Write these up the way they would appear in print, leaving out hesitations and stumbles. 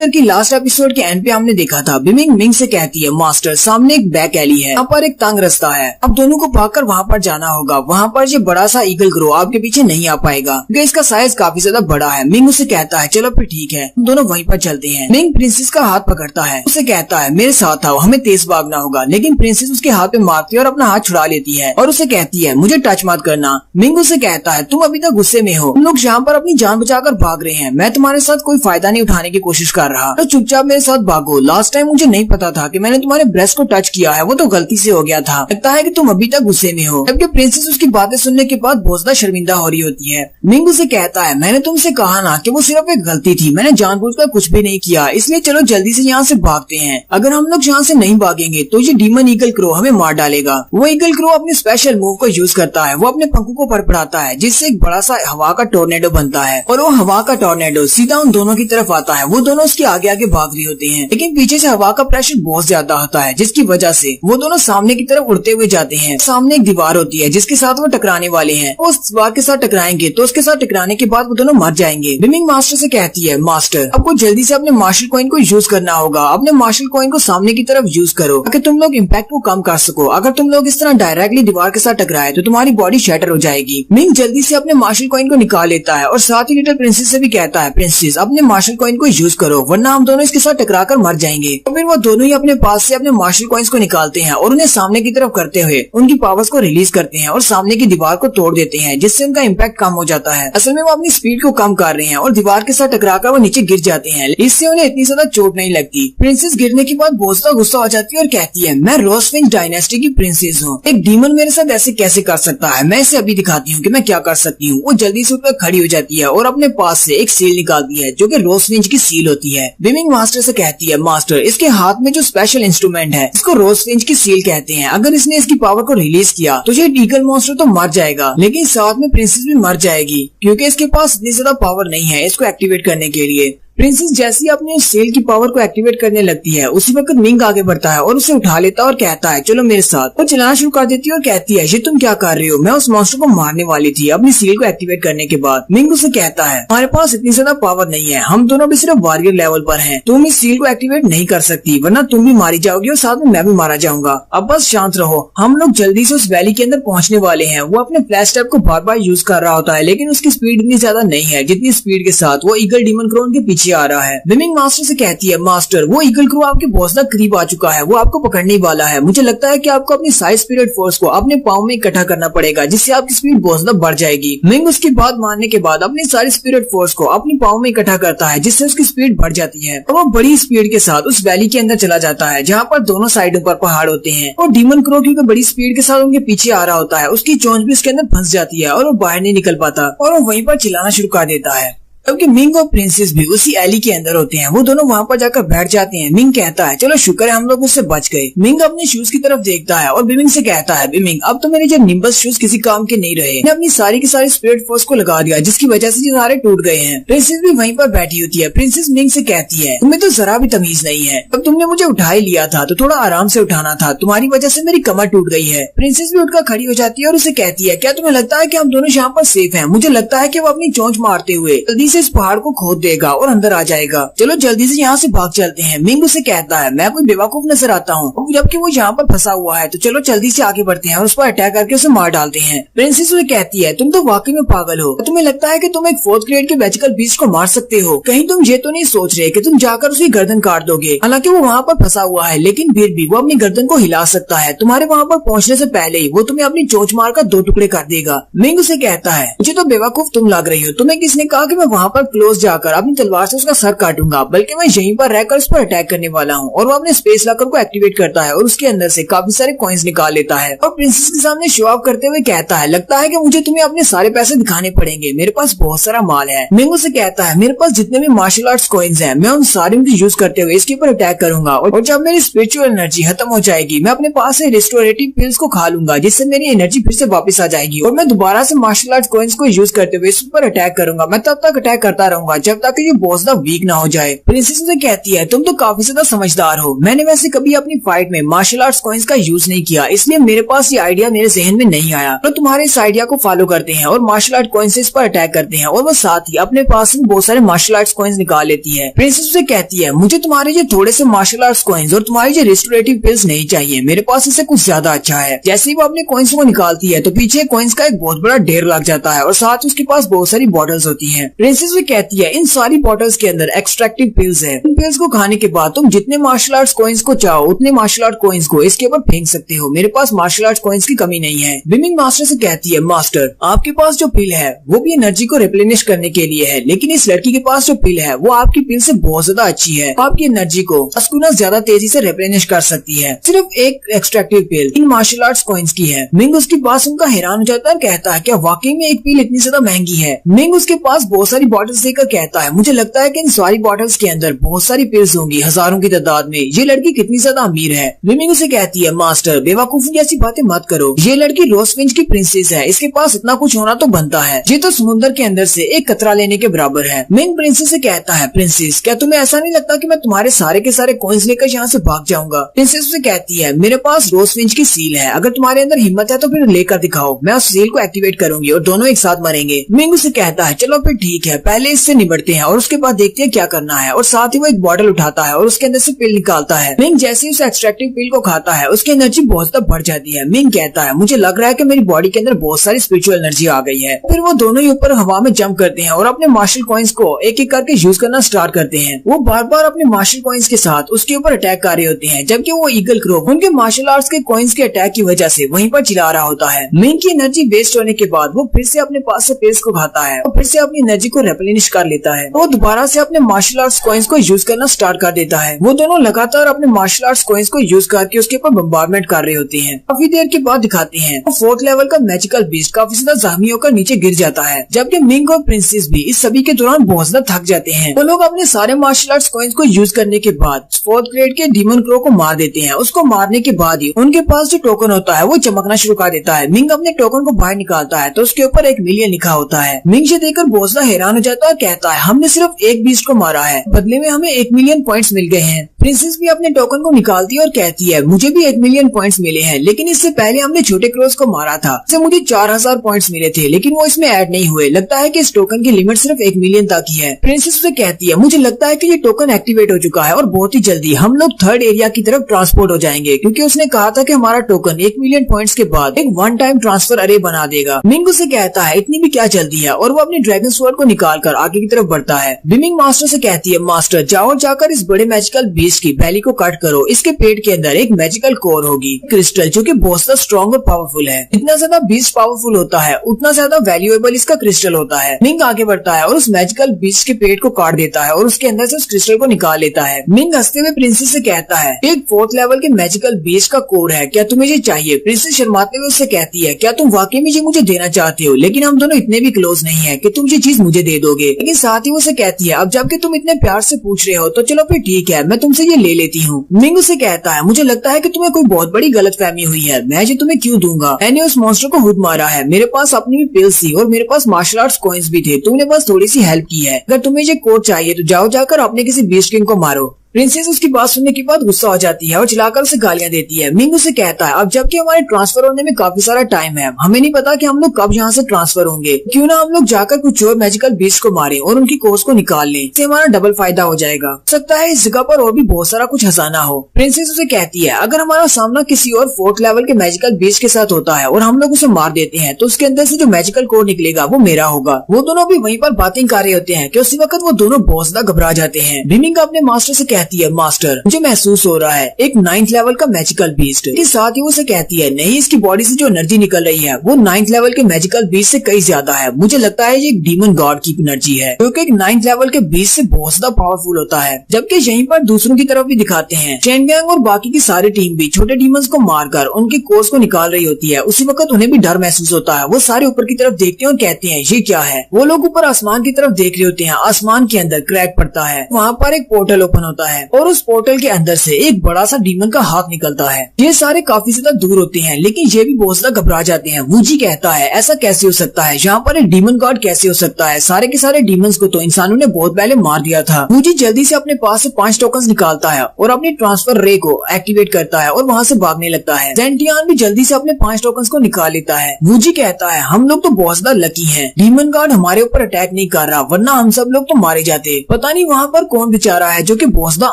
की last episode के and पे हमने देखा था बिमिंग मिंग से कहती है मास्टर सामने एक बैक एली है, यहाँ पर एक तंग रास्ता है, अब दोनों को भागकर वहाँ पर जाना होगा। वहाँ पर ये बड़ा सा ईगल ग्रो आपके पीछे नहीं आ पाएगा क्योंकि इसका साइज काफी ज्यादा बड़ा है। मिंग उसे कहता है चलो फिर ठीक है, हम दोनों वहीं पर चलते हैं। मिंग प्रिंसेस का हाथ पकड़ता है, उसे कहता है मेरे साथ आओ, हमें तेज भागना होगा। लेकिन प्रिंसेस उसके हाथ पे मारती है और अपना हाथ छुड़ा लेती है और उसे कहती है मुझे टच मत करना। मिंग उसे कहता है तुम अभी तक गुस्से में हो, तुम लोग यहाँ पर अपनी जान बचाकर भाग रहे हैं, मैं तुम्हारे साथ कोई फायदा नहीं उठाने की कोशिश कर रहा, तो चुपचाप मेरे साथ भागो। लास्ट टाइम मुझे नहीं पता था कि मैंने तुम्हारे ब्रेस्ट को टच किया है, वो तो गलती से हो गया था, लगता है कि तुम अभी तक गुस्से में हो। जबकि प्रिंसेस उसकी बातें सुनने के बाद बहुत ज्यादा शर्मिंदा हो रही होती है। मिंग उसे कहता है मैंने तुमसे कहा ना कि वो सिर्फ एक गलती थी, मैंने जानबूझकर कुछ भी नहीं किया, इसलिए चलो जल्दी से यहाँ से भागते हैं। अगर हम लोग यहाँ से नहीं भागेंगे तो ये डीमन ईगल क्रो हमें मार डालेगा। वो ईगल क्रो अपने स्पेशल मूव को यूज करता है, वो अपने पंखों को फड़फड़ाता है जिससे एक बड़ा सा हवा का टोर्नेडो बनता है और वो हवा का टोर्नेडो सीधा उन दोनों की तरफ आता है। वो दोनों उसके आगे आगे भाग रहे होते हैं, लेकिन पीछे से हवा का प्रेशर बहुत ज्यादा होता है जिसकी वजह से वो दोनों सामने की तरफ उड़ते हुए जाते हैं। सामने एक दीवार होती है जिसके साथ वो टकराने वाले हैं, वो उस दीवार के साथ टकराएंगे तो उसके साथ टकराने के बाद वो दोनों मर जाएंगे। बिमिंग मास्टर से कहती है मास्टर आपको जल्दी से अपने मार्शल कॉइन को यूज करना होगा, अपने मार्शल कॉइन को सामने की तरफ यूज करो ताकि तुम लोग इम्पैक्ट को कम कर सको। अगर तुम लोग इस तरह डायरेक्टली दीवार के साथ टकराए तो तुम्हारी बॉडी शैटर हो जाएगी। मिंग जल्दी से अपने मार्शल कॉइन को निकाल लेता है और साथ ही लिटिल प्रिंसेस से भी कहता है प्रिंसेस अपने मार्शल कॉइन को यूज करो वरना हम दोनों इसके साथ टकरा कर मर जाएंगे। तो फिर वो दोनों ही अपने पास से अपने मार्शल कॉइन्स को निकालते हैं और उन्हें सामने की तरफ करते हुए उनकी पावर्स को रिलीज करते हैं और सामने की दीवार को तोड़ देते हैं जिससे उनका इम्पैक्ट कम हो जाता है। असल में वो अपनी स्पीड को कम कर रहे हैं और दीवार के साथ टकराकर वो नीचे गिर जाते हैं, इससे उन्हें इतनी ज्यादा चोट नहीं लगती। प्रिंसेस गिरने के बाद बहुत ज्यादा गुस्सा हो जाती है और कहती है मैं रोजविंग डायनेस्टी की प्रिंसेस हूँ, एक डीमन मेरे साथ ऐसे कैसे कर सकता है, मैं इसे अभी दिखाती हूँ कि मैं क्या कर सकती हूँ। वो जल्दी से उठकर खड़ी हो जाती है और अपने पास से एक सील निकालती है जो कि रोजविंग की सील होती है। बिमिंग मास्टर से कहती है मास्टर इसके हाथ में जो स्पेशल इंस्ट्रूमेंट है इसको रोजविंग की सील कहते हैं, अगर इसने इसकी पावर को रिलीज किया तो ये ईगल मॉन्स्टर तो मर जाएगा लेकिन साथ में प्रिंसेस भी मर जाएगी क्योंकि इसके पास इतनी ज्यादा पावर नहीं है इसको एक्टिवेट करने के लिए। प्रिंसेस जैसी अपने सेल की पावर को एक्टिवेट करने लगती है उसी वक्त मिंग आगे बढ़ता है और उसे उठा लेता है और कहता है चलो मेरे साथ। वो चलाना शुरू कर देती है और कहती है ये तुम क्या कर रही हो, मैं उस मॉन्स्टर को मारने वाली थी अपनी सील को एक्टिवेट करने के बाद। मिंग उसे कहता है हमारे पास इतनी ज्यादा पावर नहीं है, हम दोनों भी सिर्फ वॉरियर लेवल पर हैं, तुम इस सील को एक्टिवेट नहीं कर सकती वरना तुम भी मारी जाओगी और साथ में मैं भी मारा जाऊंगा। अब बस शांत रहो। हम लोग जल्दी से उस वैली के अंदर पहुंचने वाले हैं। वो अपने फ्लैश टैप को बार बार यूज कर रहा होता है लेकिन उसकी स्पीड इतनी ज्यादा नहीं है जितनी स्पीड के साथ वो ईगल डीमन क्रो उनके पीछे आ रहा है। मास्टर से कहती है मास्टर वो ईगल क्रो आपके बहुत ज्यादा करीब आ चुका है, वो आपको पकड़ने वाला है, मुझे लगता है कि आपको अपनी साइड स्पिरिट फोर्स को अपने पाँव में इकट्ठा करना पड़ेगा जिससे आपकी स्पीड बहुत ज्यादा बढ़ जाएगी। मिंग उसकी बात मानने के बाद अपनी सारी स्पिरिट फोर्स को अपने पाँव में इकट्ठा करता है जिससे उसकी स्पीड बढ़ जाती है और वो बड़ी स्पीड के साथ उस वैली के अंदर चला जाता है जहाँ पर दोनों साइडों पर पहाड़ होते हैं और डीमन क्रो क्योंकि बड़ी स्पीड के साथ उनके पीछे आ रहा होता है उसकी चोंच भी उसके अंदर फंस जाती है और वो बाहर नहीं निकल पाता और वो वहीं पर चिल्लाना शुरू कर देता है। क्योंकि मिंग और प्रिंसेस भी उसी एली के अंदर होते हैं, वो दोनों वहाँ पर जाकर बैठ जाते हैं। मिंग कहता है चलो शुक्र है हम लोग उससे बच गए। मिंग अपने शूज की तरफ देखता है और बिमिंग से कहता है बिमिंग अब तो मेरे जो निम्बस शूज किसी काम के नहीं रहे, मैंने अपनी सारी की सारी स्पिरिट फोर्स को लगा दिया जिसकी वजह से ये सारे टूट गए हैं। प्रिंसेस भी वहीं पर बैठी होती है। प्रिंसेस मिंग से कहती है तुम्हें तो जरा भी तमीज नहीं है, अब तुमने मुझे उठा ही लिया था तो थोड़ा आराम से उठाना था, तुम्हारी वजह से मेरी कमर टूट गई है। प्रिंसेस भी उठकर खड़ी हो जाती है और उसे कहती है क्या तुम्हें लगता है कि हम दोनों यहाँ पर सेफ हैं? मुझे लगता है कि वो अपनी चोंच मारते हुए जल्दी से इस पहाड़ को खोद देगा और अंदर आ जाएगा, चलो जल्दी से यहाँ से भाग चलते हैं। मिंग उसे कहता है मैं कोई बेवकूफ नजर आता हूँ जबकि वो यहाँ पर फंसा हुआ है, तो चलो जल्दी से आगे बढ़ते हैं और उस पर अटैक करके उसे मार डालते हैं। प्रिंसेस उसे कहती है तुम तो वाकई में पागल हो, तुम्हें लगता है कि तुम एक 4th ग्रेड के मैजिकल बीस्ट को मार सकते हो, कहीं तुम ये तो नहीं सोच रहे कि तुम जाकर उसकी गर्दन काट दोगे। हालांकि वो वहाँ पर फंसा हुआ है लेकिन फिर भी वो अपनी गर्दन को हिला सकता है, तुम्हारे वहाँ पर पहुँचने से पहले ही वो तुम्हें अपनी चोंच मारकर 2 टुकड़े कर देगा। मिंग उसे कहता है मुझे तो बेवकूफ तुम लग रही हो, तुम्हें किसने कहा कि मैं वहाँ पर क्लोज जाकर अपनी तलवार से उसका सर काटूंगा, बल्कि मैं यहीं पर रहकर उस पर अटैक करने वाला हूँ। और वो अपने स्पेस लॉकर को एक्टिवेट करता है और उसके अंदर से काफी सारे कॉइन्स निकाल लेता है और प्रिंसेस के सामने शो ऑफ करते हुए कहता है लगता है कि मुझे तुम्हें अपने सारे पैसे दिखाने पड़ेंगे, मेरे पास बहुत सारा माल है। मिंग उसे कहता है मेरे पास जितने भी मार्शल आर्ट्स कॉइन्स हैं मैं उन सारे को यूज करते हुए इसके ऊपर अटैक करूंगा और जब मेरी स्पिरिचुअल एनर्जी खत्म हो जाएगी मैं अपने पास से रिस्टोरेटिव पिल्स को खा लूंगा जिससे मेरी एनर्जी फिर से वापस आ जाएगी और मैं दोबारा से मार्शल आर्ट्स कॉइन्स को यूज करते हुए इस पर अटैक करूंगा। मैं तब तक अटैक करता रहूंगा जब तक ये बहुत ज्यादा वीक ना हो जाए। प्रिंसेस उसे कहती है तुम तो काफी ज्यादा समझदार हो, मैंने वैसे कभी अपनी फाइट में मार्शल आर्ट्स कॉइन्स का यूज नहीं किया, इसलिए मेरे पास ये आइडिया मेरे जहन में नहीं आया। तो तुम्हारे इस आइडिया को फॉलो करते हैं और मार्शल आर्ट कॉइन्स इस पर अटैक करते हैं और वो साथ ही अपने पास से बहुत सारे मार्शल आर्ट्स कॉइन्स निकाल लेती है। प्रिंसेस उसे कहती है मुझे तुम्हारे ये थोड़े से मार्शल आर्ट्स कॉइन्स और तुम्हारी ये रिस्टोरेटिव पिल्स नहीं चाहिए, मेरे पास इससे कुछ ज्यादा अच्छा है। जैसे ही वो अपने कॉइन्स को निकालती है तो पीछे कॉइन्स का एक बहुत बड़ा ढेर लग जाता है और साथ उसके पास बहुत सारी बॉटल्स होती हैं। प्रिंसेस उसे कहती है इन सारी बॉटल्स के अंदर एक्सट्रैक्टिव पिल्स है, इन पिल्स को खाने के बाद तुम जितने मार्शल आर्ट्स कॉइन्स को चाहो उतने मार्शल आर्ट कॉइन्स को इसके ऊपर फेंक सकते हो, मेरे पास मार्शल आर्ट्स कॉइन्स की कमी नहीं है। बिमिंग मास्टर से कहती है मास्टर आपके पास जो पिल है वो भी एनर्जी को रिप्लेनिश करने के लिए है, लेकिन इस लड़की के पास जो पिल है वो आपकी पिल से बहुत ज्यादा अच्छी है, आपकी एनर्जी को 10 गुना ज्यादा तेजी से रिप्लेनिश कर सकती है। सिर्फ एक extractive pill in martial arts coins की है। मिंग उसकी बात सुनकर हैरान हो जाता है और कहता है क्या वाकई में एक पिल इतनी ज्यादा महंगी है। मिंग उसके पास बहुत सारी बॉटल्स देकर कहता है मुझे लगता है कि इन सारी बॉटल्स के अंदर बहुत सारी पिल्स होंगी, हजारों की तादाद में, ये लड़की कितनी ज्यादा अमीर है। मिंग उसे कहती है मास्टर बेवकूफी जैसी बातें मत करो, ये लड़की रोजविंच की प्रिंसेस है, इसके पास इतना कुछ होना तो बनता है, ये तो समुद्र के अंदर से एक कतरा लेने के बराबर है। मिंग प्रिंसेस से कहता है प्रिंसेस क्या तुम्हें ऐसा नहीं लगता कि मैं तुम्हारे सारे के सारे कॉइन्स लेकर यहाँ से भाग जाऊंगा। प्रिंसेस उसे कहती है मेरे पास रोजविंच की सील है, अगर तुम्हारे अंदर हिम्मत है तो फिर लेकर दिखाओ, मैं उस सील को एक्टिवेट करूंगी और दोनों एक साथ मरेंगे। मिंग उसे कहता है चलो फिर ठीक है, पहले इससे निपटते हैं और उसके बाद देखते हैं क्या करना है, और साथ ही वो एक बॉटल उठाता है और उसके अंदर से पिल निकालता है। मिंग जैसे ही उस एक्सट्रैक्टिव पिल को खाता है उसकी एनर्जी बहुत ज्यादा बढ़ जाती है। मिंग कहता है मुझे लग रहा है कि मेरी बॉडी के अंदर बहुत सारी स्पिरिचुअल एनर्जी आ गई है। फिर वो दोनों ही ऊपर हवा में जंप करते हैं और अपने मार्शल कॉइन्स को एक एक करके यूज करना स्टार्ट करते हैं। वो बार बार अपने मार्शल कॉइन्स के साथ उसके ऊपर अटैक कर रहे होते हैं, जबकि वो ईगल क्रो उनके मार्शल आर्ट्स के कॉइन्स के अटैक की वजह से वहीं पर चिल्ला रहा होता है। मिंग की एनर्जी वेस्ट होने के बाद वो फिर से अपने पास से पिल्स को खाता है और फिर से अपनी एनर्जी को रिप्लेनिश कर लेता है। वो दोबारा से अपने मार्शल आर्ट्स कॉइन्स को यूज करना स्टार्ट कर देता है। वो दोनों लगातार अपने मार्शल आर्ट्स कॉइन्स को यूज करके उसके ऊपर बम्बार्डमेंट कर रहे होते हैं। काफी देर के बाद दिखाते हैं तो 4th लेवल का मैजिकल बीस्ट काफी ज्यादा जख्मी होकर नीचे गिर जाता है, जबकि मिंग और प्रिंसेस भी इस सभी के दौरान बहुत ज्यादा थक जाते हैं। वो लोग अपने सारे मार्शल आर्ट्स कॉइन्स को यूज करने के बाद 4th ग्रेड के डीमन क्रो को मार देते हैं। उसको मारने के बाद ही उनके पास जो टोकन होता है वो चमकना शुरू कर देता है। मिंग अपने टोकन को बाहर निकालता है तो उसके ऊपर 1 मिलियन लिखा होता है। मिंग से देखकर बहुत ज्यादा हैरान हो जाता है और कहता है हमने सिर्फ एक बीस्ट को मारा है, बदले में हमें 1 मिलियन पॉइंट्स मिल गए हैं। प्रिंसेस भी अपने टोकन को निकालती है और कहती है मुझे भी 1 मिलियन पॉइंट्स मिले हैं, लेकिन इससे पहले हमने छोटे क्रोस को मारा था, इससे मुझे 4000 पॉइंट्स मिले थे, लेकिन वो इसमें ऐड नहीं हुए। लगता है कि इस टोकन की लिमिट सिर्फ 1 मिलियन तक ही है। प्रिंसेस उसे कहती है मुझे लगता है कि ये टोकन एक्टिवेट हो चुका है और बहुत ही जल्दी हम लोग 3rd एरिया की तरफ ट्रांसपोर्ट हो जाएंगे, क्योंकि उसने कहा था कि हमारा टोकन 1 मिलियन पॉइंट्स के बाद एक 1 टाइम ट्रांसफर अरे बना देगा। मिंग उसे कहता है इतनी भी क्या जल्दी है, और वो अपने ड्रैगन स्वॉर्ड को निकालकर आगे की तरफ बढ़ता है। बिमिंग मास्टर से कहती है मास्टर जाओ जाकर इस बड़े मैजिकल बीस्ट की बैली को कट करो, इसके पेट के अंदर एक मैजिकल कोर होगी, क्रिस्टल, जो कि बहुत ज्यादा स्ट्रॉन्ग और पावरफुल है। जितना ज्यादा बीस्ट पावरफुल होता है उतना ज्यादा वैल्यूएबल इसका क्रिस्टल होता है। मिंग आगे बढ़ता है और उस मैजिकल बीस्ट के पेट को काट देता है और उसके अंदर से उस क्रिस्टल को निकाल लेता है। मिंग हंसते हुए प्रिंसेस से कहता है एक 4th लेवल के मैजिकल बीस्ट का कोर है, क्या तुम्हें ये चाहिए? प्रिंसेस शर्माते हुए उससे कहती है क्या तुम वाकई में ये मुझे देना चाहते हो? लेकिन हम दोनों इतने भी क्लोज नहीं है कि तुम ये चीज मुझे दे दोगे। लेकिन साथ ही वो उसे कहती है अब जबकि तुम इतने प्यार से पूछ रहे हो तो चलो फिर ठीक है, मैं तुमसे ये ले लेती हूँ। मिंग उसे कहता है मुझे लगता है कि तुम्हें कोई बहुत बड़ी गलतफहमी हुई है, मैं ये तुम्हें क्यों दूंगा? मैंने उस मॉन्स्टर को खुद मारा है, मेरे पास अपनी भी पिल्स थी और मेरे पास मार्शल आर्ट्स कॉइन्स भी थे, तुमने बस थोड़ी सी हेल्प की है। अगर तुम्हें ये कोड चाहिए तो जाओ जाकर अपने किसी बीस्ट किंग को मारो। प्रिंसेस उसकी बात सुनने के बाद गुस्सा हो जाती है और चिल्लाकर उसे गालियां देती है। मिंग उसे कहता है अब जबकि हमारे ट्रांसफर होने में काफी सारा टाइम है, हमें नहीं पता कि हम लोग कब यहाँ से ट्रांसफर होंगे, क्यों ना हम लोग जाकर कुछ और मैजिकल बीस्ट को मारें और उनकी कोर्स को निकाल लें, इससे हमारा डबल फायदा हो जाएगा। हो सकता है इस जगह पर और भी बहुत सारा कुछ हंसाना हो। प्रिंसेस उसे कहती है अगर हमारा सामना किसी और 4th लेवल के मैजिकल बीस्ट के साथ होता है और हम लोग उसे मार देते हैं तो उसके अंदर से जो मैजिकल कोर निकलेगा वो मेरा होगा। वो दोनों भी वहीं पर बातें कर रहे होते हैं कि उसी वक्त वो दोनों बहुत ज्यादा घबरा जाते हैं। मिंग अपने मास्टर से कहती है मास्टर मुझे महसूस हो रहा है एक 9th लेवल का मैजिकल बीस्ट। इसके साथ ही वो उसे कहती है नहीं, इसकी बॉडी से जो एनर्जी निकल रही है वो 9th लेवल के मैजिकल बीस्ट से कई ज्यादा है, मुझे लगता है ये एक डीमन गॉड की एनर्जी है, क्योंकि एक 9th लेवल के बीस्ट से बहुत ज्यादा पावरफुल होता है। जबकि यहीं पर दूसरों की तरफ भी दिखाते हैं चेन गैंग और बाकी की सारी टीम भी छोटे डीमंस को मारकर उनके कोर्स को निकाल रही होती है। उसी वक्त उन्हें भी डर महसूस होता है। वो सारे ऊपर की तरफ देखते हैं और कहते हैं ये क्या है। वो लोग ऊपर आसमान की तरफ देख रहे होते हैं, आसमान के अंदर क्रैक पड़ता है, वहाँ पर एक पोर्टल ओपन होता है और उस पोर्टल के अंदर से एक बड़ा सा डीमन का हाथ निकलता है। ये सारे काफी ज्यादा दूर होते हैं, लेकिन ये भी बहुत ज्यादा घबरा जाते हैं। वूजी कहता है ऐसा कैसे हो सकता है, यहाँ पर एक डीमन गॉड कैसे हो सकता है, सारे के सारे डीमंस को तो इंसानों ने बहुत पहले मार दिया था। वूजी जल्दी से अपने पास से 5 टोकन्स निकालता है और अपनी ट्रांसफर रे को एक्टिवेट करता है और वहाँ से भागने लगता है। जेंटियान भी जल्दी से अपने 5 टोकन्स को निकाल लेता है। वूजी कहता है हम लोग तो बहुत ज्यादा लकी हैं, डीमन गॉड हमारे ऊपर अटैक नहीं कर रहा, वरना हम सब लोग तो मारे जाते। पता नहीं वहाँ पर कौन बेचारा है जो कि बहुत ज्यादा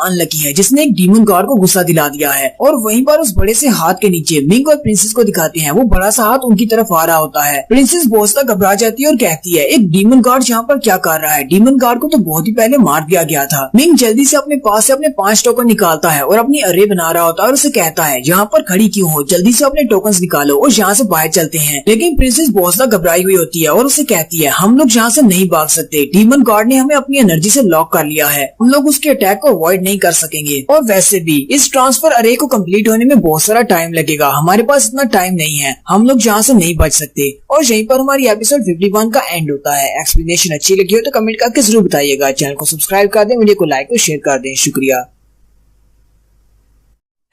अनलकी है, जिसने एक डीमन गॉड को गुस्सा दिला दिया है। और वहीं पर उस बड़े से हाथ के नीचे मिंग और प्रिंसेस को दिखाते हैं। वो बड़ा सा हाथ उनकी तरफ आ रहा होता है। प्रिंसेस बहुत ज्यादा घबरा जाती है और कहती है एक डीमन गॉड यहाँ पर क्या कर रहा है, डीमन गॉड को तो बहुत ही पहले मार दिया गया था। मिंग जल्दी से अपने पास से अपने 5 टोकन निकालता है और अपनी अरे बना रहा होता है और उसे कहता है यहाँ पर खड़ी क्यों हो, जल्दी से अपने टोकन निकालो और यहाँ से बाहर चलते हैं। लेकिन प्रिंसेस बहुत ज्यादा घबराई हुई होती है और उसे कहती है हम लोग यहाँ से नहीं भाग सकते, डीमन गॉड ने हमें अपनी एनर्जी से लॉक कर लिया है, हम लोग उसके अटैक को अवॉइड नहीं कर सकेंगे। और वैसे भी इस ट्रांसफर अरे को कंप्लीट होने में बहुत सारा टाइम लगेगा, हमारे पास इतना टाइम नहीं है, हम लोग यहाँ से नहीं बच सकते। और यहीं पर हमारी एपिसोड 51 का एंड होता है। एक्सप्लेनेशन अच्छी लगी हो तो कमेंट करके जरूर बताइएगा। चैनल को सब्सक्राइब कर दें, वीडियो को लाइक और शेयर कर दें। शुक्रिया।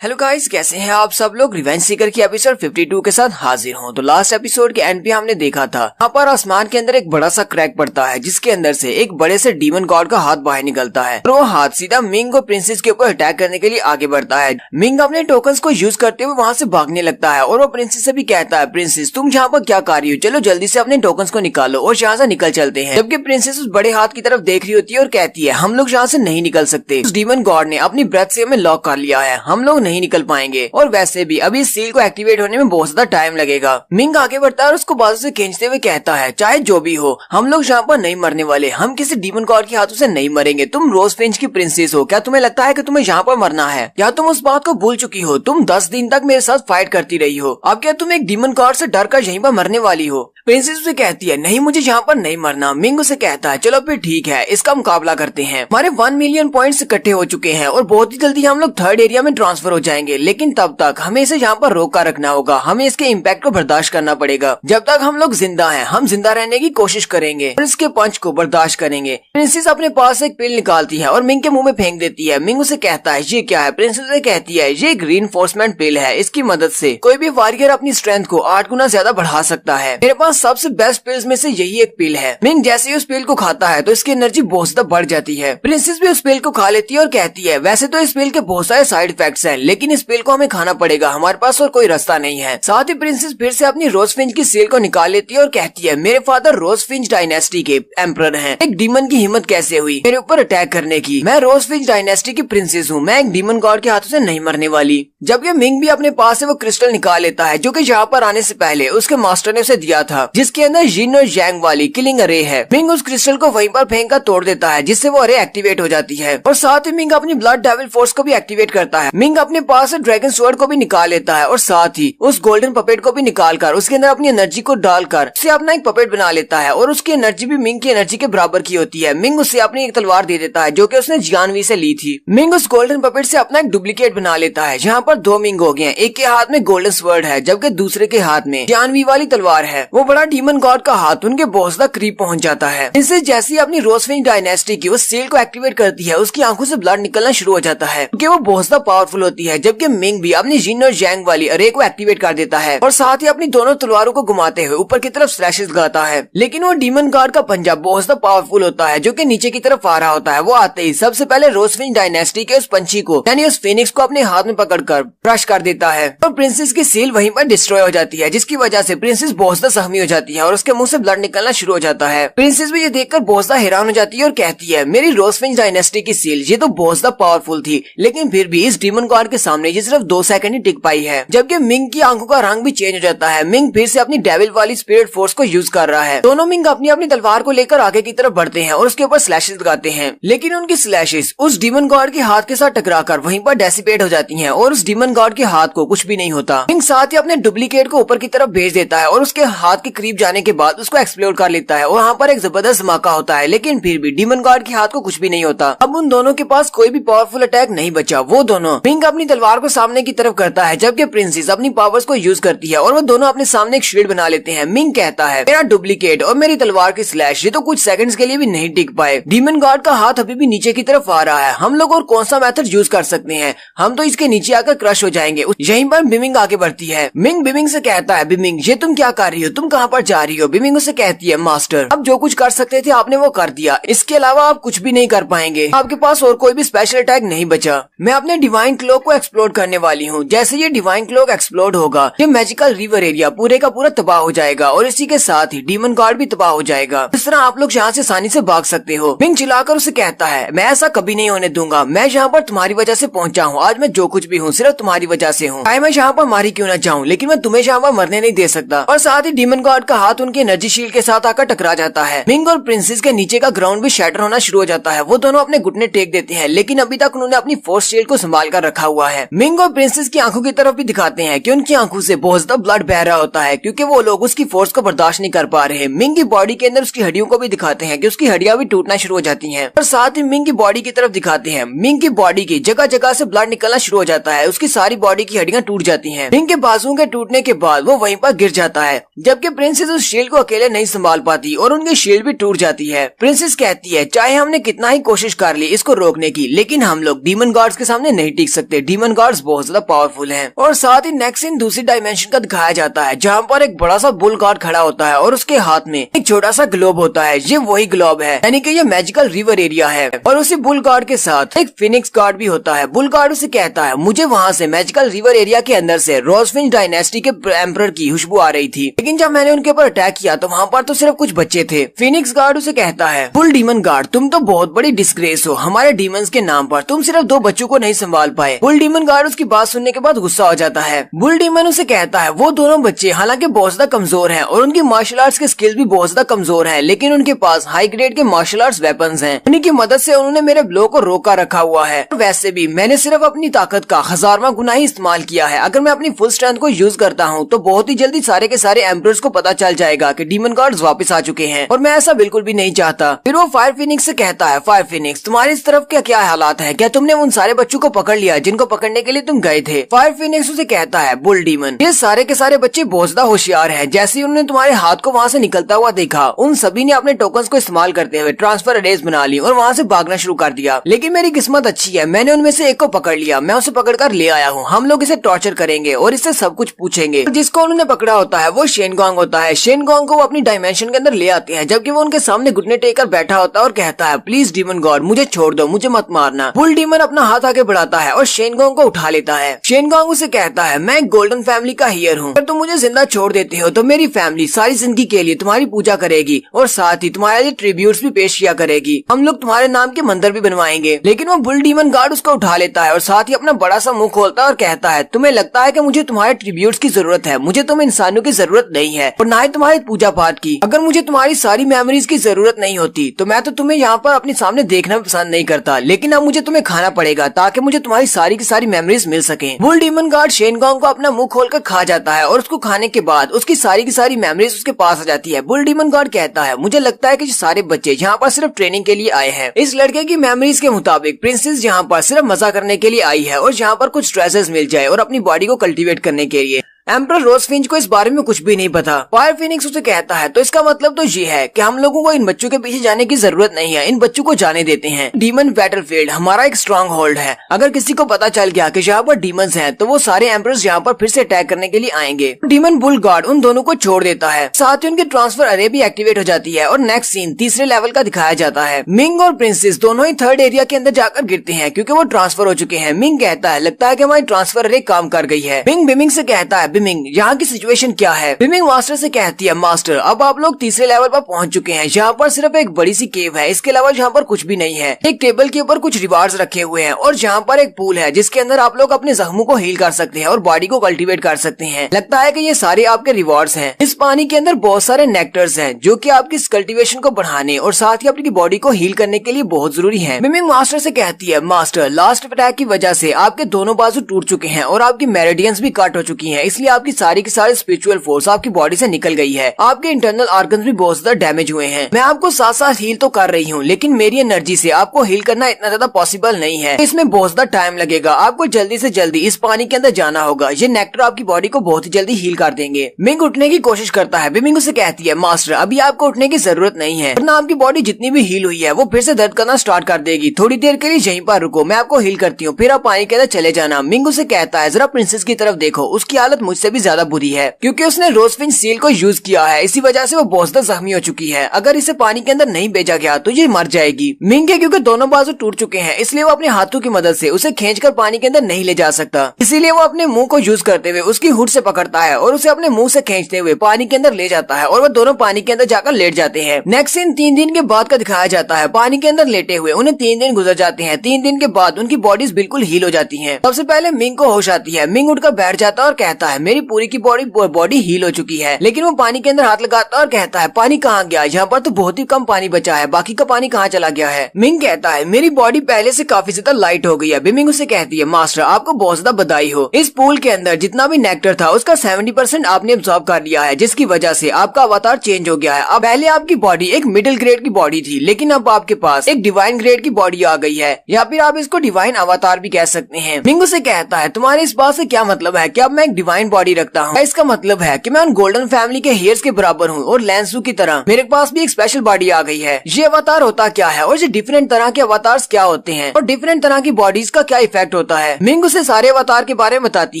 हेलो गाइस, कैसे हैं आप सब लोग। रिवेंज सीकर की एपिसोड 52 के साथ हाजिर हूं। तो लास्ट एपिसोड के एंड पे हमने देखा था यहाँ पर आसमान के अंदर एक बड़ा सा क्रैक पड़ता है, जिसके अंदर से एक बड़े से डीमन गॉड का हाथ बाहर निकलता है और वो हाथ सीधा मिंग और प्रिंसेस के ऊपर अटैक करने के लिए आगे बढ़ता है। मिंग अपने टोकन्स को यूज करते हुए वहाँ से भागने लगता है और वो प्रिंसेस से भी कहता है प्रिंसेस तुम यहाँ पर क्या कर रही हो, चलो जल्दी से अपने टोकन्स को निकालो और यहाँ से निकल चलते हैं। जबकि प्रिंसेस उस बड़े हाथ की तरफ देख रही होती है और कहती है हम लोग यहाँ से नहीं निकल सकते, उस डीमन गॉड ने अपनी ब्रेथ से हमें लॉक कर लिया है, हम लोग नहीं निकल पाएंगे और वैसे भी अभी इस सील को एक्टिवेट होने में बहुत ज्यादा टाइम लगेगा। मिंग आगे बढ़ता है और उसको बाजू से खींचते हुए कहता है चाहे जो भी हो हम लोग यहाँ पर नहीं मरने वाले, हम किसी डीमन गॉड के हाथों से नहीं मरेंगे। तुम रोज फिंच की प्रिंसेस हो, क्या तुम्हें लगता है कि तुम्हें यहाँ पर मरना है, या तुम उस बात को भूल चुकी हो, तुम 10 दिन तक मेरे साथ फाइट करती रही हो, अब क्या तुम एक डीमन गॉड से डर कर यहीं पर मरने वाली हो। प्रिंसेस उसे कहती है नहीं मुझे यहाँ पर नहीं मरना। मिंग उसे कहता है चलो फिर ठीक है, इसका मुकाबला करते हैं। हमारे 1 मिलियन पॉइंट्स इकट्ठे हो चुके हैं और बहुत ही जल्दी हम लोग 3rd एरिया में ट्रांसफर हो जाएंगे, लेकिन तब तक हमें इसे यहाँ पर रोक कर रखना होगा, हमें इसके इम्पैक्ट को बर्दाश्त करना पड़ेगा। जब तक हम लोग जिंदा हैं हम जिंदा रहने की कोशिश करेंगे और इसके पंच को बर्दाश्त करेंगे। प्रिंसेस अपने पास एक पिल निकालती है और मिंग के मुंह में फेंक देती है। मिंग उसे कहता है ये क्या है। प्रिंसेस उसे कहती है ये एक रीइंफोर्समेंट पिल है, इसकी मदद से कोई भी वॉरियर अपनी स्ट्रेंथ को 8 गुना ज्यादा बढ़ा सकता है। मेरे पास सबसे बेस्ट पिल्स में से यही एक पिल है। मिंग जैसे ही उस पिल को खाता है तो इसकी एनर्जी बहुत ज्यादा बढ़ जाती है। प्रिंसेस भी उस पिल को खा लेती है और कहती है वैसे तो इस पिल के बहुत सारे साइड इफेक्ट्स हैं, लेकिन इस पिल को हमें खाना पड़ेगा, हमारे पास और कोई रास्ता नहीं है। साथ ही प्रिंसेस फिर से अपनी रोज फिंच की सील को निकाल लेती है और कहती है मेरे फादर रोज फिंच डायनेस्टी के एम्परर हैं, एक डीमन की हिम्मत कैसे हुई मेरे ऊपर अटैक करने की। मैं रोज फिंच डायनेस्टी की प्रिंसेस हूँ, मैं एक डीमन गॉड के हाथों से नहीं मरने वाली। जबकि मिंग भी अपने पास से वो क्रिस्टल निकाल लेता है जो कि यहाँ पर आने से पहले उसके मास्टर ने उसे दिया था, जिसके अंदर जिन और जैंग वाली किलिंग अरे है। मिंग उस क्रिस्टल को वहीं पर फेंक कर तोड़ देता है, जिससे वो अरे एक्टिवेट हो जाती है। और साथ ही मिंग अपनी ब्लड डेविल फोर्स को भी एक्टिवेट करता है। मिंग अपने पास से ड्रैगन स्वॉर्ड को भी निकाल लेता है और साथ ही उस गोल्डन पपेट को भी निकाल कर उसके अंदर अपनी एनर्जी को डालकर उसे अपना एक पपेट बना लेता है और उसकी एनर्जी भी मिंग की एनर्जी के बराबर की होती है। मिंग उसे अपनी एक तलवार दे देता है जो कि उसने जियानवी से ली थी। मिंग उस गोल्डन पपेट से अपना एक डुप्लीकेट बना लेता है। यहाँ पर 2 मिंग हो गए हैं, एक के हाथ में गोल्डन स्वर्ड है जबकि दूसरे के हाथ में जियानवी वाली तलवार है। वो बड़ा डीमन गॉड का हाथ उनके बहुत ज्यादा करीब पहुंच जाता है। इससे जैसे ही अपनी रोजफिंच डायनेस्टी की उस सील को एक्टिवेट करती है उसकी आंखों से ब्लड निकलना शुरू हो जाता है क्योंकि वो बहुत ज्यादा पावरफुल होती है। जबकि मिंग भी अपनी जिन और जैंग वाली अरे को एक्टिवेट कर देता है और साथ ही अपनी दोनों तलवारों को घुमाते हुए ऊपर की तरफ स्लैशेस लगाता है। लेकिन वो डीमन गॉड का पंजा बहुत ज्यादा पावरफुल होता है जो कि नीचे की तरफ आ रहा होता है। वो आते ही सबसे पहले रोजफिंच डायनेस्टी के उस पंछी को यानी उस फिनिक्स को अपने हाथ में पकड़कर क्रश कर देता है और प्रिंसेस की सील वहीं पर डिस्ट्रॉय हो जाती है, जिसकी वजह से प्रिंसेस बहुत ज्यादा जख्मी हो जाती है और उसके मुंह से ब्लड निकलना शुरू हो जाता है। प्रिंसेस भी ये देखकर बहुत ज्यादा हैरान हो जाती है और कहती है मेरी रोजफिंच डायनेस्टी की सील ये तो बहुत ज्यादा पावरफुल थी, लेकिन फिर भी इस डीमन गॉड के सामने ये सिर्फ 2 सेकंड ही टिक पाई है। जबकि मिंग की आंखों का रंग भी चेंज हो जाता है। मिंग फिर से अपनी डेविल वाली स्पिरिट फोर्स को यूज कर रहा है। दोनों मिंग अपनी अपनी तलवार को लेकर आगे की तरफ बढ़ते हैं और उसके ऊपर स्लैशेस लगाते हैं, लेकिन उनकी स्लैशेस उस डीमन गॉड के हाथ के साथ टकराकर वहीं पर डेसिपेट हो जाती हैं और उस डीमन गॉड के हाथ को कुछ भी नहीं होता। मिंग साथ ही अपने डुप्लीकेट को ऊपर की तरफ भेज देता है और उसके हाथ के करीब जाने के बाद उसको एक्सप्लोर कर लेता है और वहाँ पर एक जबरदस्त धमाका होता है, लेकिन फिर भी डीमन गॉड के हाथ को कुछ भी नहीं होता। अब उन दोनों के पास कोई भी पावरफुल अटैक नहीं बचा। वो दोनों मिंग अपनी तलवार को सामने की तरफ करता है जबकि प्रिंसेस अपनी पावर्स को यूज करती है और वो दोनों अपने सामने एक शील्ड बना लेते हैं। मिंग कहता है मेरा डुप्लीकेट और मेरी तलवार की स्लैश ये तो कुछ सेकंड्स के लिए भी नहीं टिक पाए। डीमन गॉड का हाथ अभी भी नीचे की तरफ आ रहा है। हम लोग और कौन सा मेथड यूज कर सकते हैं? हम तो इसके नीचे आकर क्रश हो जाएंगे। यहीं पर बिमिंग आगे बढ़ती है। मिंग बिमिंग से कहता है बिमिंग ये तुम क्या कर रही हो, तुम कहाँ पर जा रही हो? बिमिंग उसे कहती है मास्टर अब जो कुछ कर सकते थे आपने वो कर दिया, इसके अलावा आप कुछ भी नहीं कर पाएंगे। आपके पास और कोई भी स्पेशल अटैक नहीं बचा। मैं अपने डिवाइन क्लोक को एक्सप्लोर करने वाली हूँ। जैसे ये डिवाइन क्लोक एक्सप्लोर होगा ये मैजिकल रिवर एरिया पूरे का पूरा तबाह हो जाएगा और इसी के साथ ही डीमन गॉड भी तबाह हो जाएगा। इस तरह आप लोग यहाँ से आसानी से भाग सकते हो। मिंग चिल्लाकर उसे कहता है मैं ऐसा कभी नहीं होने दूंगा। मैं यहाँ पर तुम्हारी वजह से पहुंचा हूँ। आज मैं जो कुछ भी हूँ सिर्फ तुम्हारी वजह से हूँ। चाहे मैं यहाँ पर मारी क्यों न जाऊँ, लेकिन मैं तुम्हें यहाँ पर मरने नहीं दे सकता। और साथ ही डीमन गॉड का हाथ उनके एनर्जी शील्ड के साथ आकर टकरा जाता है। मिंग और प्रिंसेस के नीचे का ग्राउंड भी शैटर होना शुरू हो जाता है। वो दोनों अपने घुटने टेक देते हैं, लेकिन अभी तक उन्होंने अपनी फोर्स शील्ड को संभाल कर रखा हुआ है। मिंग और प्रिंसेस की आंखों की तरफ भी दिखाते हैं कि उनकी आंखों से बहुत ज्यादा ब्लड बह रहा होता है क्योंकि वो लोग उसकी फोर्स को बर्दाश्त नहीं कर पा रहे। मिंग की बॉडी के अंदर उसकी हड्डियों को भी दिखाते हैं कि उसकी हड्डियां भी टूटना शुरू हो जाती हैं। और साथ ही मिंग की बॉडी की तरफ दिखाते हैं। मिंग की बॉडी की जगह जगह से ब्लड निकलना शुरू हो जाता है। उसकी सारी बॉडी की हड्डियां टूट जाती हैं। मिंग के बाजुओं के टूटने के बाद वो वहीं पर गिर जाता है, जबकि प्रिंसेस उस शील्ड को अकेले नहीं संभाल पाती और उनकी शील्ड भी टूट जाती है। प्रिंसेस कहती है चाहे हमने कितना ही कोशिश कर ली इसको रोकने की, लेकिन हम लोग डीमन गॉड्स के सामने नहीं टिक सकते। डीमन गॉड्स बहुत ज्यादा पावरफुल हैं। और साथ ही नेक्स्ट सीन दूसरी डायमेंशन का दिखाया जाता है जहाँ पर एक बड़ा सा बुल गॉड खड़ा होता है और उसके हाथ में एक छोटा सा ग्लोब होता है। ये वही ग्लोब है, यानी कि ये मैजिकल रिवर एरिया है। और उसी बुल गॉड के साथ एक फिनिक्स गॉड भी होता है। बुल गॉड उसे कहता है मुझे वहाँ से मैजिकल रिवर एरिया के अंदर से रोजफिंच डायनेस्टी के एम्परर की खुशबू आ रही थी, लेकिन जब मैंने उनके ऊपर अटैक किया तो वहाँ पर तो सिर्फ कुछ बच्चे थे। फिनिक्स गॉड उसे कहता है बुल डीमन गॉड तुम तो बहुत बड़ी डिस्ग्रेस हो हमारे डीमंस के नाम पर। तुम सिर्फ 2 बच्चों को नहीं संभाल पाए। बुल डीमन गॉड उसकी बात सुनने के बाद गुस्सा हो जाता है। बुल डीमन उसे कहता है वो दोनों बच्चे हालांकि बहुत ज्यादा कमजोर हैं और उनकी मार्शल आर्ट्स के स्किल्स भी बहुत ज्यादा कमजोर हैं, लेकिन उनके पास हाई ग्रेड के मार्शल आर्ट्स वेपन्स हैं। उन्हीं की मदद से उन्होंने मेरे ब्लो को रोका रखा हुआ है। वैसे भी मैंने सिर्फ अपनी ताकत का 1000वां गुना ही इस्तेमाल किया है। अगर मैं अपनी फुल स्ट्रेंथ को यूज करता हूँ तो बहुत ही जल्दी सारे के सारे एम्परर्स को पता चल जाएगा कि डीमन गॉड्स वापस आ चुके हैं और मैं ऐसा बिल्कुल भी नहीं चाहता। फिर वो फायर फिनिक्स से कहता है फायर फिनिक्स तुम्हारी इस तरफ क्या हालात है? क्या तुमने उन सारे बच्चों को पकड़ लिया जिनको पकड़ने के लिए तुम गए थे? फायर फिनिक्स उसे कहता है बुल डीमन ये सारे के सारे बच्चे बहुत ज्यादा होशियार हैं। जैसे ही उन्होंने तुम्हारे हाथ को वहाँ से निकलता हुआ देखा उन सभी ने अपने टोकन्स को इस्तेमाल करते हुए ट्रांसफर अरेज बना ली और वहाँ से भागना शुरू कर दिया। लेकिन मेरी किस्मत अच्छी है, मैंने उनमें से एक को पकड़ लिया। मैं उसे पकड़कर ले आया हूँ। हम लोग इसे टॉर्चर करेंगे और इससे सब कुछ पूछेंगे। जिसको उन्होंने पकड़ा होता है वो शेनगोंग होता है। शेनगोंग को वो अपनी डायमेंशन के अंदर ले आते हैं, जबकि वो उनके सामने घुटने टेक कर बैठा होता है और कहता है प्लीज डीमन गॉड मुझे छोड़ दो, मुझे मत मारना। बुल डीमन अपना हाथ आगे बढ़ाता है और शेनगोंग को उठा लेता है। शेनगोंग उसे कहता है मैं एक गोल्डन फैमिली का हियर हूँ, अगर तुम मुझे जिंदा छोड़ देते हो तो मेरी फैमिली सारी जिंदगी के लिए तुम्हारी पूजा करेगी और साथ ही तुम्हारे लिए ट्रिब्यूट्स भी पेश किया करेगी। हम लोग तुम्हारे नाम के मंदिर भी बनवाएंगे। लेकिन वो बुल डीमन गॉड उसको उठा लेता है और साथ ही अपना बड़ा सा मुंह खोलता है और कहता है तुम्हें लगता है कि मुझे तुम्हारे ट्रिब्यूट्स की जरूरत है? मुझे तुम इंसानों की जरूरत नहीं है और ना ही तुम्हारी पूजा पाठ की। अगर मुझे तुम्हारी सारी मेमोरीज की जरूरत नहीं होती तो मैं तो तुम्हें यहाँ पर अपने सामने देखना पसंद नहीं करता, लेकिन अब मुझे तुम्हें खाना पड़ेगा ताकि मुझे तुम्हारी सारी की सारी मेमोरीज मिल सके। बुल डीमन गॉड शेनगोंग को अपना मुंह खोलकर खा जाता है और उसको खाने के बाद उसकी सारी की सारी मेमोरीज उसके पास आ जाती है। बुल डीमन गॉड कहता है मुझे लगता है कि सारे बच्चे यहाँ पर सिर्फ ट्रेनिंग के लिए आए हैं। इस लड़के की मेमोरीज के मुताबिक प्रिंसेस यहाँ पर सिर्फ मजा करने के लिए आई है और यहाँ पर कुछ ट्रेजर्स मिल जाए और अपनी बॉडी को कल्टीवेट करने के लिए। एम्परर रोजफिंच को इस बारे में कुछ भी नहीं पता। फायर फिनिक्स उसे कहता है तो इसका मतलब तो ये है कि हम लोगों को इन बच्चों के पीछे जाने की जरूरत नहीं है, इन बच्चों को जाने देते हैं। डीमन बैटलफील्ड हमारा एक स्ट्रॉन्ग होल्ड है। अगर किसी को पता चल गया कि यहाँ पर डीमंस हैं तो वो सारे एम्परर्स यहाँ पर फिर से अटैक करने के लिए आएंगे। डीमन बुल गॉड उन दोनों को छोड़ देता है, साथ ही उनकी ट्रांसफर अरे भी एक्टिवेट हो जाती है और नेक्स्ट सीन तीसरे लेवल का दिखाया जाता है। मिंग और प्रिंसेस दोनों ही थर्ड एरिया के अंदर जाकर गिरते हैं क्योंकि वो ट्रांसफर हो चुके हैं। मिंग कहता है लगता है कि हमारी ट्रांसफर अरे काम कर गई है। मिंग बिमिंग से कहता है बिमिंग यहाँ की सिचुएशन क्या है? बिमिंग मास्टर से कहती है मास्टर अब आप लोग तीसरे लेवल पर पहुंच चुके हैं। यहाँ पर सिर्फ एक बड़ी सी केव है, इसके अलावा यहाँ पर कुछ भी नहीं है। एक टेबल के ऊपर कुछ रिवार्ड्स रखे हुए हैं और यहाँ पर एक पूल है जिसके अंदर आप लोग अपने जख्मों को हील कर सकते हैं और बॉडी को कल्टीवेट कर सकते हैं। लगता है कि ये सारे आपके रिवार्ड्स हैं। इस पानी के अंदर बहुत सारे नेक्टर्स हैं जो कि आपकी कल्टीवेशन को बढ़ाने और साथ ही अपनी बॉडी को हील करने के लिए बहुत जरूरी है। बिमिंग मास्टर से कहती है मास्टर लास्ट अटैक की वजह से आपके दोनों बाजू टूट चुके हैं और आपकी मेरिडियंस भी कट हो चुकी है, इसलिए इसलिए आपकी सारी की सारी स्पिरिचुअल फोर्स आपकी बॉडी से निकल गई है। आपके इंटरनल ऑर्गन्स भी बहुत ज्यादा डैमेज हुए हैं। मैं आपको साथ साथ हील तो कर रही हूँ, लेकिन मेरी एनर्जी से आपको हील करना इतना ज्यादा पॉसिबल नहीं है। इसमें बहुत ज्यादा टाइम लगेगा। आपको जल्दी से जल्दी इस पानी के अंदर जाना होगा। ये नेक्टर आपकी बॉडी को बहुत ही जल्दी हील कर देंगे। मिंग उठने की कोशिश करता है। बिमिंग उसे कहती है, मास्टर अभी आपको उठने की जरूरत नहीं है, वरना आपकी बॉडी जितनी भी हील हुई है वो फिर से दर्द करना स्टार्ट कर देगी। थोड़ी देर के लिए यहीं पर रुको, मैं आपको हील करती हूँ, फिर आप पानी के अंदर चले जाना। मिंग उसे कहता है, जरा प्रिंसेस की तरफ देखो, उसकी हालत मुझसे भी ज्यादा बुरी है, क्योंकि उसने रोजफिंच सील को यूज किया है। इसी वजह से वो बहुत ज्यादा जख्मी हो चुकी है। अगर इसे पानी के अंदर नहीं भेजा गया तो ये मर जाएगी। मिंग के क्योंकि दोनों बाजू टूट चुके हैं, इसलिए वो अपने हाथों की मदद से उसे खींचकर पानी के अंदर नहीं ले जा सकता। इसीलिए वो अपने मुंह को यूज करते हुए उसकी हुड से पकड़ता है और उसे अपने मुंह से खींचते हुए पानी के अंदर ले जाता है और वो दोनों पानी के अंदर जाकर लेट जाते हैं। नेक्स्ट सीन 3 दिन के बाद का दिखाया जाता है। पानी के अंदर लेटे हुए उन्हें 3 दिन गुजर जाते हैं। 3 दिन के बाद उनकी बॉडीज बिल्कुल हील हो जाती हैं। सबसे पहले मिंग को होश आती है। मिंग उठकर बैठ जाता है और कहता है, मेरी पूरी की बॉडी हील हो चुकी है। लेकिन वो पानी के अंदर हाथ लगाता है और कहता है, पानी कहाँ गया? यहाँ पर तो बहुत ही कम पानी बचा है, बाकी का पानी कहाँ चला गया है? मिंग कहता है, मेरी बॉडी पहले से काफी ज्यादा लाइट हो गई है। बिमिंग उसे कहती है, मास्टर आपको बहुत ज्यादा बधाई हो। इस पूल के अंदर जितना भी नेक्टर था उसका 70% आपने एब्जॉर्ब कर लिया है, जिसकी वजह से आपका अवतार चेंज हो गया है। अब पहले आपकी बॉडी एक मिडिल ग्रेड की बॉडी थी, लेकिन अब आपके पास एक डिवाइन ग्रेड की बॉडी आ गई है, या फिर आप इसको डिवाइन अवतार भी कह सकते हैं। मिंग उसे कहता है, तुम्हारे इस बात से क्या मतलब है कि अब मैं एक डिवाइन बॉडी रखता हूँ? इसका मतलब है कि मैं उन गोल्डन फैमिली के हेयर्स के बराबर हूँ और लैंसू की तरह मेरे पास भी एक स्पेशल बॉडी आ गई है। ये अवतार होता क्या है और ये डिफरेंट तरह के अवतार्स क्या होते हैं और डिफरेंट तरह की बॉडीज का क्या इफेक्ट होता है? मिंग उसे सारे अवतार के बारे में बताती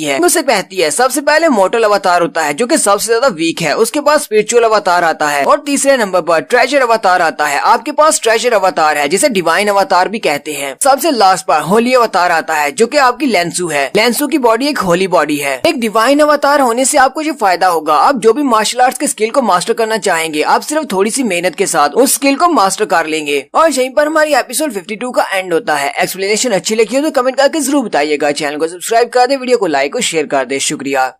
है। उसे कहती है, सबसे पहले मोर्टल अवतार होता है जो कि सबसे ज्यादा वीक है, उसके बाद स्पिरिचुअल अवतार आता है और तीसरे नंबर पर ट्रेजर अवतार आता है। आपके पास ट्रेजर अवतार है जिसे डिवाइन अवतार भी कहते हैं। सबसे लास्ट पर होली अवतार आता है जो कि आपकी लैंसू है। लैंसू की बॉडी एक होली बॉडी है। एक डिवाइन अवतार होने से आपको ये फायदा होगा, आप जो भी मार्शल आर्ट्स के स्किल को मास्टर करना चाहेंगे आप सिर्फ थोड़ी सी मेहनत के साथ उस स्किल को मास्टर कर लेंगे। और यहीं पर हमारी एपिसोड 52 का एंड होता है। एक्सप्लेनेशन अच्छी लगी हो तो कमेंट करके जरूर बताइएगा। चैनल को सब्सक्राइब कर दे, वीडियो को लाइक और शेयर कर दे। शुक्रिया।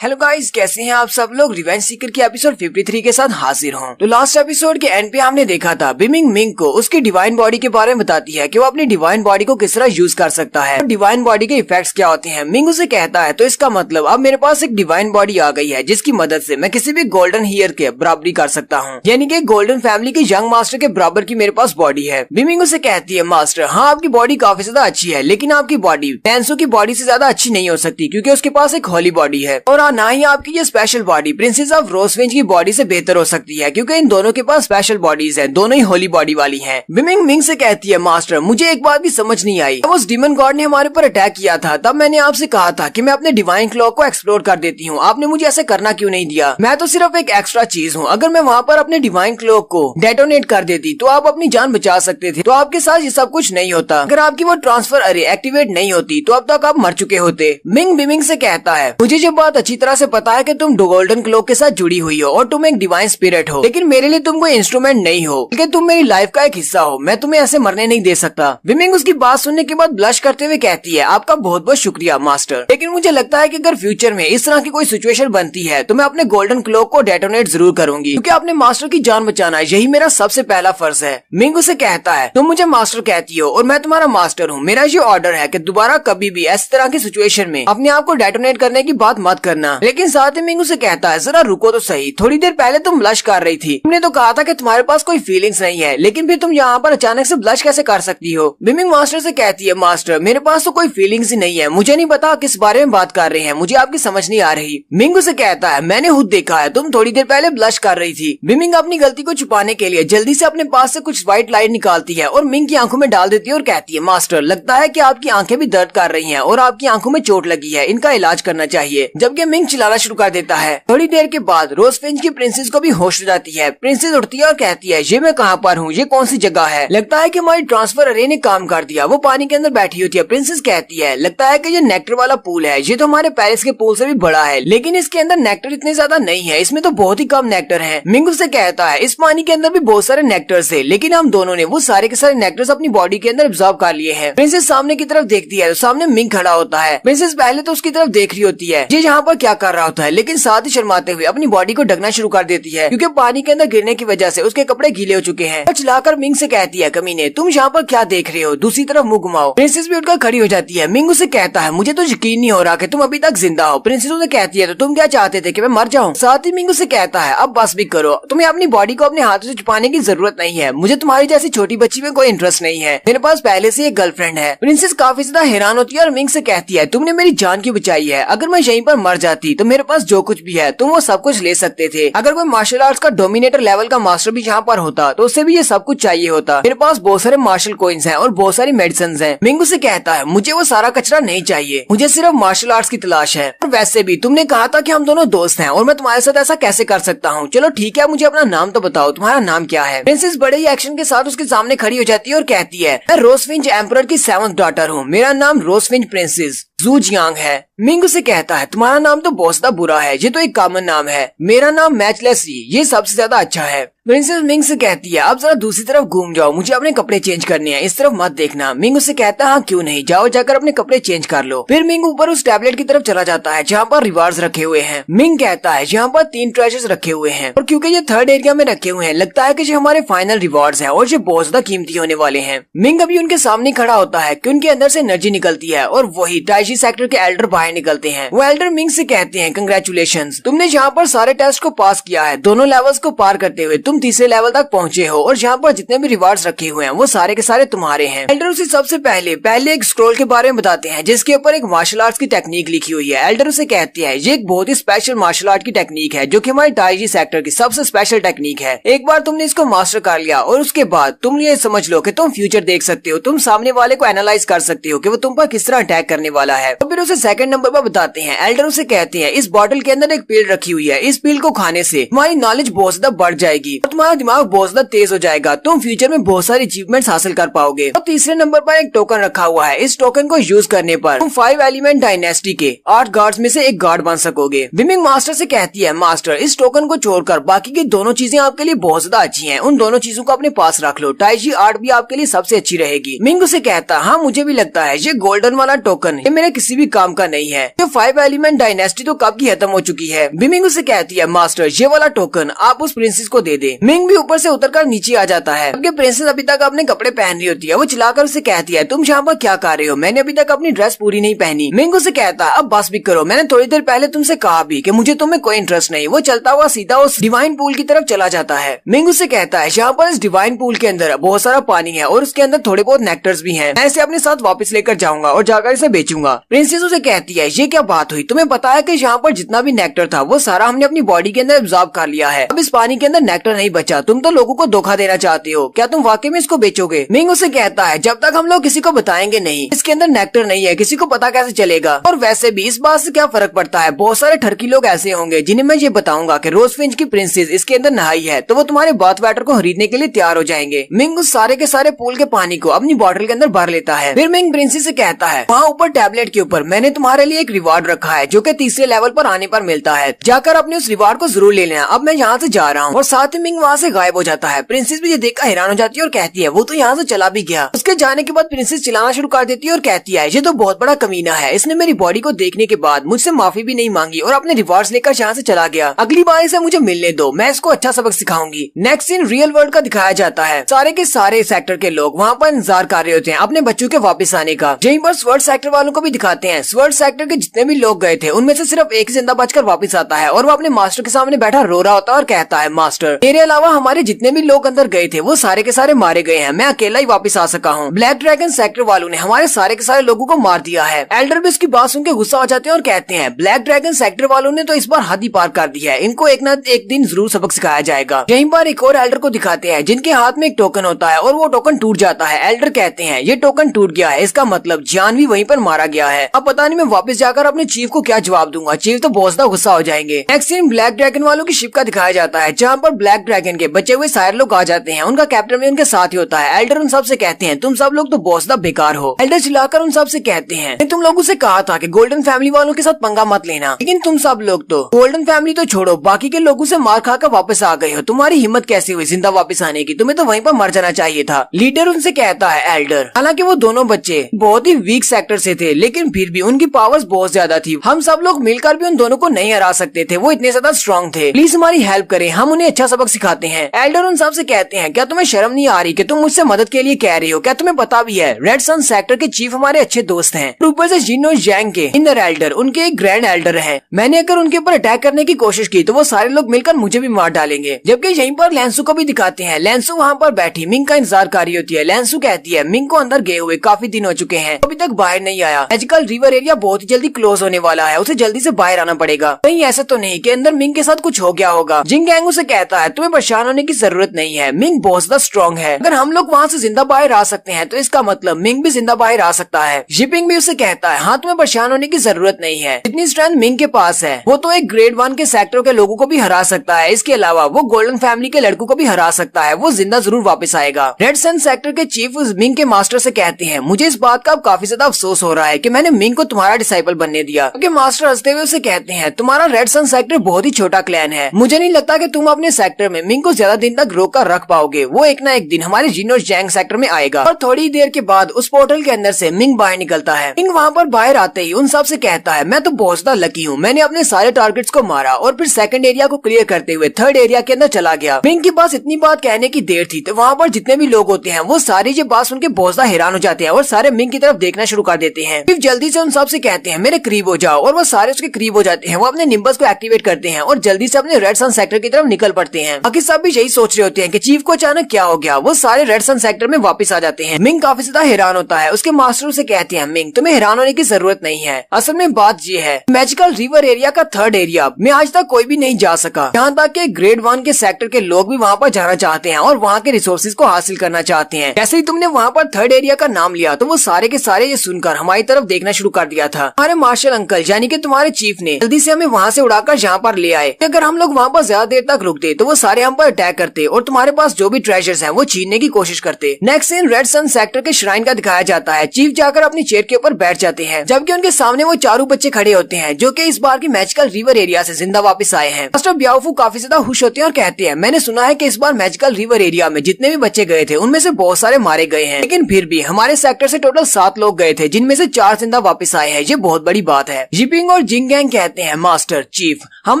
हेलो गाइस, कैसे हैं आप सब लोग? रिवेंज सीकर की एपिसोड 53 के साथ हाजिर हूं। तो लास्ट एपिसोड के एंड पे हमने देखा था बिमिंग मिंग को उसकी डिवाइन बॉडी के बारे में बताती है कि वो अपनी डिवाइन बॉडी को किस तरह यूज कर सकता है, डिवाइन बॉडी के इफेक्ट्स क्या होते हैं। मिंग उसे कहता है, तो इसका मतलब अब मेरे पास एक डिवाइन बॉडी आ गई है जिसकी मदद से मैं किसी भी गोल्डन हीयर के बराबरी कर सकता हूँ, यानी कि गोल्डन फैमिली के यंग मास्टर के बराबर की मेरे पास बॉडी है। बिमिंग उसे कहती है, मास्टर हाँ आपकी बॉडी काफी ज्यादा अच्छी है, लेकिन आपकी बॉडी लैंसू की बॉडी से ज्यादा अच्छी नहीं हो सकती क्योंकि उसके पास एक होली बॉडी है, और ना ही आपकी ये स्पेशल बॉडी प्रिंसेस ऑफ रोजविंच की बॉडी से बेहतर हो सकती है क्योंकि इन दोनों के पास स्पेशल बॉडीज हैं, दोनों ही होली बॉडी वाली हैं। बिमिंग मिंग से कहती है, मास्टर मुझे एक बात भी समझ नहीं आई, जब उस डीमन गॉड ने हमारे ऊपर अटैक किया था तब मैंने आपसे कहा था कि मैं अपने डिवाइन क्लॉक को एक्सप्लोर कर देती हूँ, आपने मुझे ऐसे करना क्यों नहीं दिया? मैं तो सिर्फ एक एक्स्ट्रा चीज हूँ, अगर मैं वहाँ पर अपने डिवाइन क्लॉक को डेटोनेट कर देती तो आप अपनी जान बचा सकते थे, तो आपके साथ ये सब कुछ नहीं होता। अगर आपकी वो ट्रांसफर अरे एक्टिवेट नहीं होती तो अब तक आप मर चुके होते। मिंग बिमिंग से कहता है, मुझे ये बात अच्छी तरह से पता है कि तुम गोल्डन क्लॉक के साथ जुड़ी हुई हो और तुम एक डिवाइन स्पिरिट हो, लेकिन मेरे लिए तुम कोई इंस्ट्रूमेंट नहीं हो, लेकिन तुम मेरी लाइफ का एक हिस्सा हो, मैं तुम्हें ऐसे मरने नहीं दे सकता। बिमिंग उसकी बात सुनने के बाद ब्लश करते हुए कहती है, आपका बहुत बहुत शुक्रिया मास्टर, लेकिन मुझे लगता है कि अगर फ्यूचर में इस तरह की कोई सिचुएशन बनती है तो मैं अपने गोल्डन क्लॉक को डेटोनेट जरूर करूंगी, क्योंकि अपने मास्टर की जान बचाना यही मेरा सबसे पहला फर्ज है। मिंग उसे कहता है, तुम मुझे मास्टर कहती हो और मैं तुम्हारा मास्टर हूँ, मेरा ये ऑर्डर है कि दोबारा कभी भी इस तरह की सिचुएशन में अपने आप को डेटोनेट करने की बात मत करना। लेकिन साथ ही मिंग उसे कहता है, जरा रुको तो सही, थोड़ी देर पहले तुम ब्लश कर रही थी, तुमने तो कहा था कि तुम्हारे पास कोई फीलिंग्स नहीं है, लेकिन फिर तुम यहाँ पर अचानक से ब्लश कैसे कर सकती हो? बिमिंग मास्टर से कहती है, मास्टर मेरे पास तो कोई फीलिंग्स ही नहीं है, मुझे नहीं पता किस बारे में बात कर रहे हैं, मुझे आपकी समझ नहीं आ रही। मिंग उसे कहता है, मैंने खुद देखा है, तुम थोड़ी देर पहले ब्लश कर रही थी। बिमिंग अपनी गलती को छुपाने के लिए जल्दी से अपने पास से कुछ व्हाइट लाइट निकालती है और मिंग की आंखों में डाल देती है और कहती है, मास्टर लगता है कि आपकी आंखें भी दर्द कर रही हैं और आपकी आंखों में चोट लगी है, इनका इलाज करना चाहिए। जबकि मिंग चिल्लाना शुरू कर देता है। थोड़ी देर के बाद रोजफिंच की प्रिंसेस को भी होश हो जाती है। प्रिंसेस उठती है और कहती है, ये मैं कहाँ पर हूँ, ये कौन सी जगह है? लगता है कि हमारी ट्रांसफर अरे ने काम कर दिया। वो पानी के अंदर बैठी होती है। प्रिंसेस कहती है, लगता है कि ये नेक्टर वाला पूल है, ये तो हमारे पैलेस के पूल से भी बड़ा है, लेकिन इसके अंदर नेक्टर इतने ज्यादा नहीं है, इसमें तो बहुत ही कम नेक्टर है। मिंग से कहता है, इस पानी के अंदर भी बहुत सारे नेक्टर्स है, लेकिन हम दोनों ने वो सारे के सारे नेक्टर्स अपनी बॉडी के अंदर एब्जॉर्ब कर लिए हैं। प्रिंसेस सामने की तरफ देखती है तो सामने मिंग खड़ा होता है। प्रिंसेस पहले तो उसकी तरफ देख रही होती है, ये यहाँ पर क्या कर रहा होता है, लेकिन साथ ही शर्माते हुए अपनी बॉडी को ढकना शुरू कर देती है क्योंकि पानी के अंदर गिरने की वजह से उसके कपड़े गीले हो चुके हैं। चिल्लाकर मिंग से कहती है, कमीने तुम यहाँ पर क्या देख रहे हो, दूसरी तरफ मुंह घुमाओ। प्रिंसेस भी उठकर खड़ी हो जाती है। मिंग उसे कहता है, मुझे तो यकीन नहीं हो रहा कि तुम अभी तक जिंदा हो। प्रिंसेस उसे कहती है, तो तुम क्या चाहते थे कि मैं मर जाऊं? साथ ही मिंग उसे कहता है, अब बस भी करो, तुम्हें अपनी बॉडी को अपने हाथों से छुपाने की जरूरत नहीं है। मुझे तुम्हारी जैसी छोटी बच्ची में कोई इंटरेस्ट नहीं है, मेरे पास पहले से एक गर्लफ्रेंड है। प्रिंसेस काफी ज्यादा हैरान होती है और मिंग से कहती है, तुमने मेरी जान क्यों बचाई है? अगर मैं यहीं पर मर जाती तो मेरे पास जो कुछ भी है तुम वो सब कुछ ले सकते थे। अगर कोई मार्शल आर्ट्स का डोमिनेटर लेवल का मास्टर भी यहाँ पर होता तो उससे भी ये सब कुछ चाहिए होता। मेरे पास बहुत सारे मार्शल कॉइन्स हैं और बहुत सारी मेडिसिन हैं। मिंग से कहता है, मुझे वो सारा कचरा नहीं चाहिए, मुझे सिर्फ मार्शल आर्ट्स की तलाश है। और वैसे भी तुमने कहा था कि हम दोनों दोस्त हैं और मैं तुम्हारे साथ ऐसा कैसे कर सकता हूँ? चलो ठीक है, मुझे अपना नाम तो बताओ, तुम्हारा नाम क्या है? प्रिंसेस बड़े ही एक्शन के साथ उसके सामने खड़ी हो जाती है और कहती है, मैं रोजफिंच एम्परर की 7th डॉटर हूँ, मेरा नाम रोजफिंच प्रिंसेस जू जियांग है। मिंग से कहता है, तुम्हारा नाम तो बहुत ज्यादा बुरा है, ये तो एक कॉमन नाम है, मेरा नाम मैचलेस ये सबसे ज्यादा अच्छा है। प्रिंसेस मिंग से कहती है, अब जरा दूसरी तरफ घूम जाओ, मुझे अपने कपड़े चेंज करने हैं, इस तरफ मत देखना। मिंग उससे कहता है, हाँ क्यों नहीं, जाओ जाकर अपने कपड़े चेंज कर लो। फिर मिंग ऊपर उस टैबलेट की तरफ चला जाता है जहाँ पर रिवार्ड्स रखे हुए हैं। मिंग कहता है, यहाँ पर 3 ट्रेजर्स रखे हुए हैं और क्योंकि ये 3rd एरिया में रखे हुए हैं, लगता है कि ये हमारे फाइनल रिवार्ड्स हैं और ये बहुत ज्यादा कीमती होने वाले हैं। मिंग अभी उनके सामने खड़ा होता है कि उनके अंदर से एनर्जी निकलती है और वही टाइजी सेक्टर के एल्डर बाहर निकलते हैं। वो एल्डर मिंग से कहते हैं, कंग्रेचुलेशंस, तुमने यहाँ पर सारे टेस्ट को पास किया है, दोनों लेवल्स को पार करते हुए तुम तीसरे लेवल तक पहुंचे हो और यहाँ पर जितने भी रिवार्ड्स रखे हुए हैं वो सारे के सारे तुम्हारे हैं। एल्डर उसे सबसे पहले एक स्क्रोल के बारे में बताते हैं जिसके ऊपर एक मार्शल आर्ट्स की टेक्निक लिखी हुई है। एल्डर उसे कहती है, ये एक बहुत ही स्पेशल मार्शल आर्ट की टेक्निक है जो कि हमारे टाइजी सेक्टर की सबसे स्पेशल टेक्निक है। एक बार तुमने इसको मास्टर कर लिया और उसके बाद तुम ये समझ लो कि तुम फ्यूचर देख सकते हो, तुम सामने वाले को एनालाइज कर सकते हो कि वो तुम पर किस तरह अटैक करने वाला है। तो फिर उसे 2nd नंबर पर बताते हैं। एल्डर उसे कहते हैं, इस बॉटल के अंदर एक पील रखी हुई है, इस पील को खाने से तुम्हारी नॉलेज बहुत ज्यादा बढ़ जाएगी और तुम्हारा दिमाग बहुत ज्यादा तेज हो जाएगा, तुम फ्यूचर में बहुत सारी अचीवमेंट्स हासिल कर पाओगे। और 3रे नंबर पर एक टोकन रखा हुआ है, इस टोकन को यूज करने पर तुम 5 एलिमेंट डायनेस्टी के 8 गार्ड्स में से एक गार्ड बन सकोगे। विमिंग मास्टर से कहती है, मास्टर इस टोकन को छोड़कर बाकी की दोनों चीजें आपके लिए बहुत ज्यादा अच्छी हैं, उन दोनों चीजों को अपने पास रख लो, टाइजी आर्ट भी आपके लिए सबसे अच्छी रहेगी। मिंग से कहता है, हाँ मुझे भी लगता है ये गोल्डन वाला टोकन ये मेरे किसी भी काम का नहीं है, ये 5 एलिमेंट डायनेस्टी तो कब की खत्म हो चुकी है। मिंग से कहती है, मास्टर ये वाला टोकन आप उस प्रिंसेस को दे दे। मिंग भी ऊपर से उतरकर नीचे आ जाता है। जबकि प्रिंसेस अभी तक अपने कपड़े पहन रही होती है। वो चिल्लाकर उसे कहती है, तुम यहाँ पर क्या कर रहे हो, मैंने अभी तक अपनी ड्रेस पूरी नहीं पहनी। मिंग उसे कहता है, अब बस भी करो, मैंने थोड़ी देर पहले तुमसे कहा भी कि मुझे तुम्हें कोई इंटरेस्ट नहीं। वो चलता हुआ सीधा उस डिवाइन पूल की तरफ चला जाता है। मिंग उसे कहता है, यहाँ पर इस डिवाइन पूल के अंदर बहुत सारा पानी है और उसके अंदर थोड़े बहुत नेक्टर्स भी हैं, मैं इसे अपने साथ वापस लेकर जाऊंगा और जाकर इसे बेचूंगा। प्रिंसेस उसे कहती है, ये क्या बात हुई, तुम्हें पता है कि यहाँ पर जितना भी नेक्टर था वो सारा हमने अपनी बॉडी के अंदर एब्जॉर्ब कर लिया है, अब इस पानी के अंदर नेक्टर नहीं बचा, तुम तो लोगों को धोखा देना चाहते हो, क्या तुम वाकई में इसको बेचोगे? मिंग उसे कहता है, जब तक हम लोग किसी को बताएंगे नहीं इसके अंदर नेक्टर नहीं है, किसी को पता कैसे चलेगा? और वैसे भी इस बात से क्या फर्क पड़ता है, बहुत सारे ठरकी लोग ऐसे होंगे जिन्हें मैं ये बताऊंगा कि रोजफिंच की प्रिंसेस इसके अंदर नहाई है तो वो तुम्हारे बाथ वाटर को खरीदने के लिए तैयार हो जाएंगे। मिंग उस सारे के सारे पूल के पानी को अपनी बॉटल के अंदर भर लेता है। फिर मिंग प्रिंसेस से कहता है, वहाँ ऊपर टैबलेट के ऊपर मैंने तुम्हारे लिए एक रिवार्ड रखा है जो कि 3रे लेवल पर आने पर मिलता है, जाकर अपने उस रिवार्ड को जरूर ले लेना, अब मैं यहाँ से जा रहा हूँ। और साथ ही मिंग वहाँ से गायब हो जाता है। प्रिंसेस भी ये देखकर हैरान हो जाती है और कहती है, वो तो यहाँ से चला भी गया। उसके जाने के बाद प्रिंसेस चिल्लाना शुरू कर देती है और कहती है, ये तो बहुत बड़ा कमीना है, इसने मेरी बॉडी को देखने के बाद मुझसे माफी भी नहीं मांगी और अपने रिवार्ड्स लेकर यहाँ से चला गया, अगली बार इसे मुझे मिलने दो, मैं इसको अच्छा सबक सिखाऊंगी। नेक्स्ट सीन रियल वर्ल्ड का दिखाया जाता है। सारे के सारे सेक्टर के लोग वहाँ पर इंतजार कर रहे होते हैं अपने बच्चों के वापस आने का। यहीं पर स्वर्ड सेक्टर वालों को भी दिखाते हैं। स्वर्ड सेक्टर के जितने भी लोग गए थे उनमें से सिर्फ एक ही जिंदा बचकर वापस आता है और वो अपने मास्टर के सामने बैठा रो रहा होता है और कहता है, मास्टर मेरे अलावा हमारे जितने भी लोग अंदर गए थे वो सारे के सारे मारे गए हैं, मैं अकेला ही वापस आ सका हूँ। ब्लैक ड्रैगन सेक्टर वालों ने हमारे सारे के सारे लोगों को मार दिया है। एल्डर भी इसकी बात सुनकर गुस्सा हो जाते हैं और कहते हैं, ब्लैक ड्रैगन सेक्टर वालों ने तो इस बार हद ही पार कर दी है, इनको एक न एक दिन जरूर सबक सिखाया जाएगा। यहीं पर एक और एल्डर को दिखाते हैं जिनके हाथ में एक टोकन होता है और वो टोकन टूट जाता है। एल्डर कहते हैं, ये टोकन टूट गया है, इसका मतलब जान भी वहीं पर मारा गया है। अब पता नहीं मैं वापस जाकर अपने चीफ को क्या जवाब दूंगा, चीफ तो बहुत ज्यादा गुस्सा हो जाएंगे। नेक्स्ट सीन ब्लैक ड्रैगन वालों की शिप का दिखाया जाता है जहाँ पर ब्लैक ड्रैगन के बचे हुए सारे लोग आ जाते हैं। उनका कैप्टन भी उनके साथ ही होता है। एल्डर उन सब से कहते हैं तुम सब लोग तो बहुत ज्यादा बेकार हो। एल्डर चिल्लाकर उन सब से कहते हैं तुम लोगों से कहा था कि गोल्डन फैमिली वालों के साथ पंगा मत लेना, लेकिन तुम सब लोग तो गोल्डन फैमिली तो छोड़ो बाकी के लोगों से मार खाकर वापस आ गए हो। तुम्हारी हिम्मत कैसे हुई जिंदा वापस आने की? तुम्हें तो वहीं पर मर जाना चाहिए था। लीडर उनसे कहता है एल्डर हालांकि वो दोनों बच्चे बहुत ही वीक सेक्टर से थे, लेकिन फिर भी उनकी पावर्स बहुत ज्यादा थी। हम सब लोग मिलकर भी उन दोनों को नहीं हरा सकते थे, वो इतने ज्यादा स्ट्रॉन्ग थे। प्लीज हमारी हेल्प करें, हम उन्हें अच्छा सबक सिखाते हैं। एल्डर उन सब से कहते हैं क्या तुम्हें शर्म नहीं आ रही कि तुम मुझसे मदद के लिए कह रही हो? क्या तुम्हें पता भी है रेड सन सेक्टर के चीफ हमारे अच्छे दोस्त हैं। ऊपर से जिन और जैंग के इनर एल्डर उनके एक ग्रैंड एल्डर हैं। मैंने अगर उनके ऊपर अटैक करने की कोशिश की तो वो सारे लोग मिलकर मुझे भी मार डालेंगे। जबकि यहीं पर लैंसू को भी दिखाते हैं। लैंसू वहाँ पर बैठी मिंग का इंतजार कर रही होती है। लैंसू कहती है मिंग को अंदर गए हुए काफी दिन हो चुके हैं, अभी तक बाहर नहीं आया। मैजिकल रिवर एरिया बहुत ही जल्दी क्लोज होने वाला है, उसे जल्दी से बाहर आना पड़ेगा। कहीं ऐसा तो नहीं कि अंदर मिंग के साथ कुछ हो गया होगा। जिंग गैंग उसे कहता है तुम्हें परेशान होने की जरूरत नहीं है, मिंग बहुत ज्यादा स्ट्रॉन्ग है। अगर हम लोग वहाँ से जिंदा बाहर आ सकते हैं तो इसका मतलब मिंग भी जिंदा बाहर आ सकता है। जिपिंग भी उसे कहता है हाँ तुम्हें परेशान होने की जरूरत नहीं है, जितनी स्ट्रेंथ मिंग के पास है वो तो एक ग्रेड 1 के सेक्टर के लोगों को भी हरा सकता है। इसके अलावा वो गोल्डन फैमिली के लड़कों को भी हरा सकता है, वो जिंदा जरूर वापस आएगा। रेड सन सेक्टर के चीफ उस मिंग के मास्टर से कहते हैं मुझे इस बात का काफी ज्यादा अफसोस हो रहा है कि मैंने मिंग को तुम्हारा डिसाइपल बनने दिया। क्योंकि मास्टर हंसते हुए उसे कहते हैं तुम्हारा रेड सन सेक्टर बहुत ही छोटा क्लैन है, मुझे नहीं लगता कि तुम अपने सेक्टर में मिंग को ज्यादा दिन तक रोक कर रख पाओगे। वो एक ना एक दिन हमारे जिन और जैंग सेक्टर में आएगा। और थोड़ी देर के बाद उस पोर्टल के अंदर से मिंग बाहर निकलता है। मिंग वहाँ पर बाहर आते ही उन सब से कहता है मैं तो बहुत ज्यादा लकी हूँ, मैंने अपने सारे टारगेट्स को मारा और फिर सेकंड एरिया को क्लियर करते हुए थर्ड एरिया के अंदर चला गया। मिंग के पास इतनी बात कहने की देर थी तो वहाँ पर जितने भी लोग होते हैं वो सारे ये बात सुन के बहुत ज्यादा हैरान हो जाते हैं और सारे मिंग की तरफ देखना शुरू कर देते हैं। फिर जल्दी से उन सब से कहते हैं मेरे करीब हो जाओ, और वो सारे उसके करीब हो जाते हैं। वो अपने निम्बस को एक्टिवेट करते हैं और जल्दी से अपने रेड सन सेक्टर की तरफ निकल पड़ते हैं। बाकी सब भी यही सोच रहे होते हैं कि चीफ को अचानक क्या हो गया। वो सारे रेड सन सेक्टर में वापस आ जाते हैं। मिंग काफी ज्यादा हैरान होता है। उसके मास्टर से कहते हैं मिंग तुम्हें हैरान होने की जरूरत नहीं है, असल में बात ये है मैजिकल रिवर एरिया का थर्ड एरिया में आज तक कोई भी नहीं जा सका। यहाँ तक कि ग्रेड 1 के सेक्टर के लोग भी वहाँ पर जाना चाहते हैं और वहाँ के रिसोर्सेज को हासिल करना चाहते हैं। जैसे ही तुमने वहाँ पर थर्ड एरिया का नाम लिया तो वो सारे के सारे ये सुनकर हमारी तरफ देखना शुरू कर दिया था। हमारे मार्शल अंकल यानी कि तुम्हारे चीफ ने जल्दी से हमें वहाँ से उड़ाकर यहाँ पर ले आए। अगर हम लोग वहाँ पर ज्यादा देर तक रुकते तो वो सारे हम पर अटैक करते और तुम्हारे पास जो भी ट्रेजर्स हैं वो छीनने की कोशिश करते। Next scene red sun sector के श्राइन का दिखाया जाता है। चीफ जाकर अपनी चेयर के ऊपर बैठ जाते हैं जबकि उनके सामने वो चारों बच्चे खड़े होते हैं जो कि इस बार की मैजिकल रिवर एरिया से जिंदा वापस आए हैं। मास्टर ब्याओफू काफी ज्यादा खुश होते हैं और कहते हैं मैंने सुना है कि इस बार मैजिकल रिवर एरिया में जितने भी बच्चे गए थे उनमें से बहुत सारे मारे गए हैं, लेकिन फिर भी हमारे सेक्टर से टोटल 7 लोग गए थे जिनमें से 4 जिंदा वापस आए हैं, ये बहुत बड़ी बात है। जिपिंग और जिंग गैंग कहते हैं मास्टर चीफ हम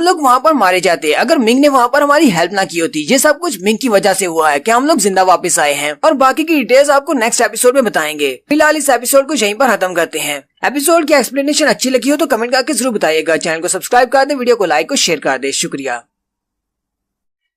लोग वहाँ पर मारे जाते अगर मिंग ने वहाँ पर हमारी हेल्प ना की होती। ये सब कुछ मिंग की वजह से हुआ है कि हम लोग जिंदा वापस आए हैं और बाकी की डिटेल्स आपको नेक्स्ट एपिसोड में बताएंगे। फिलहाल इस एपिसोड को यहीं पर खत्म करते हैं। एपिसोड की एक्सप्लेनेशन अच्छी लगी हो तो कमेंट करके जरूर बताइएगा। चैनल को सब्सक्राइब कर दे, वीडियो को लाइक और शेयर कर दे। शुक्रिया।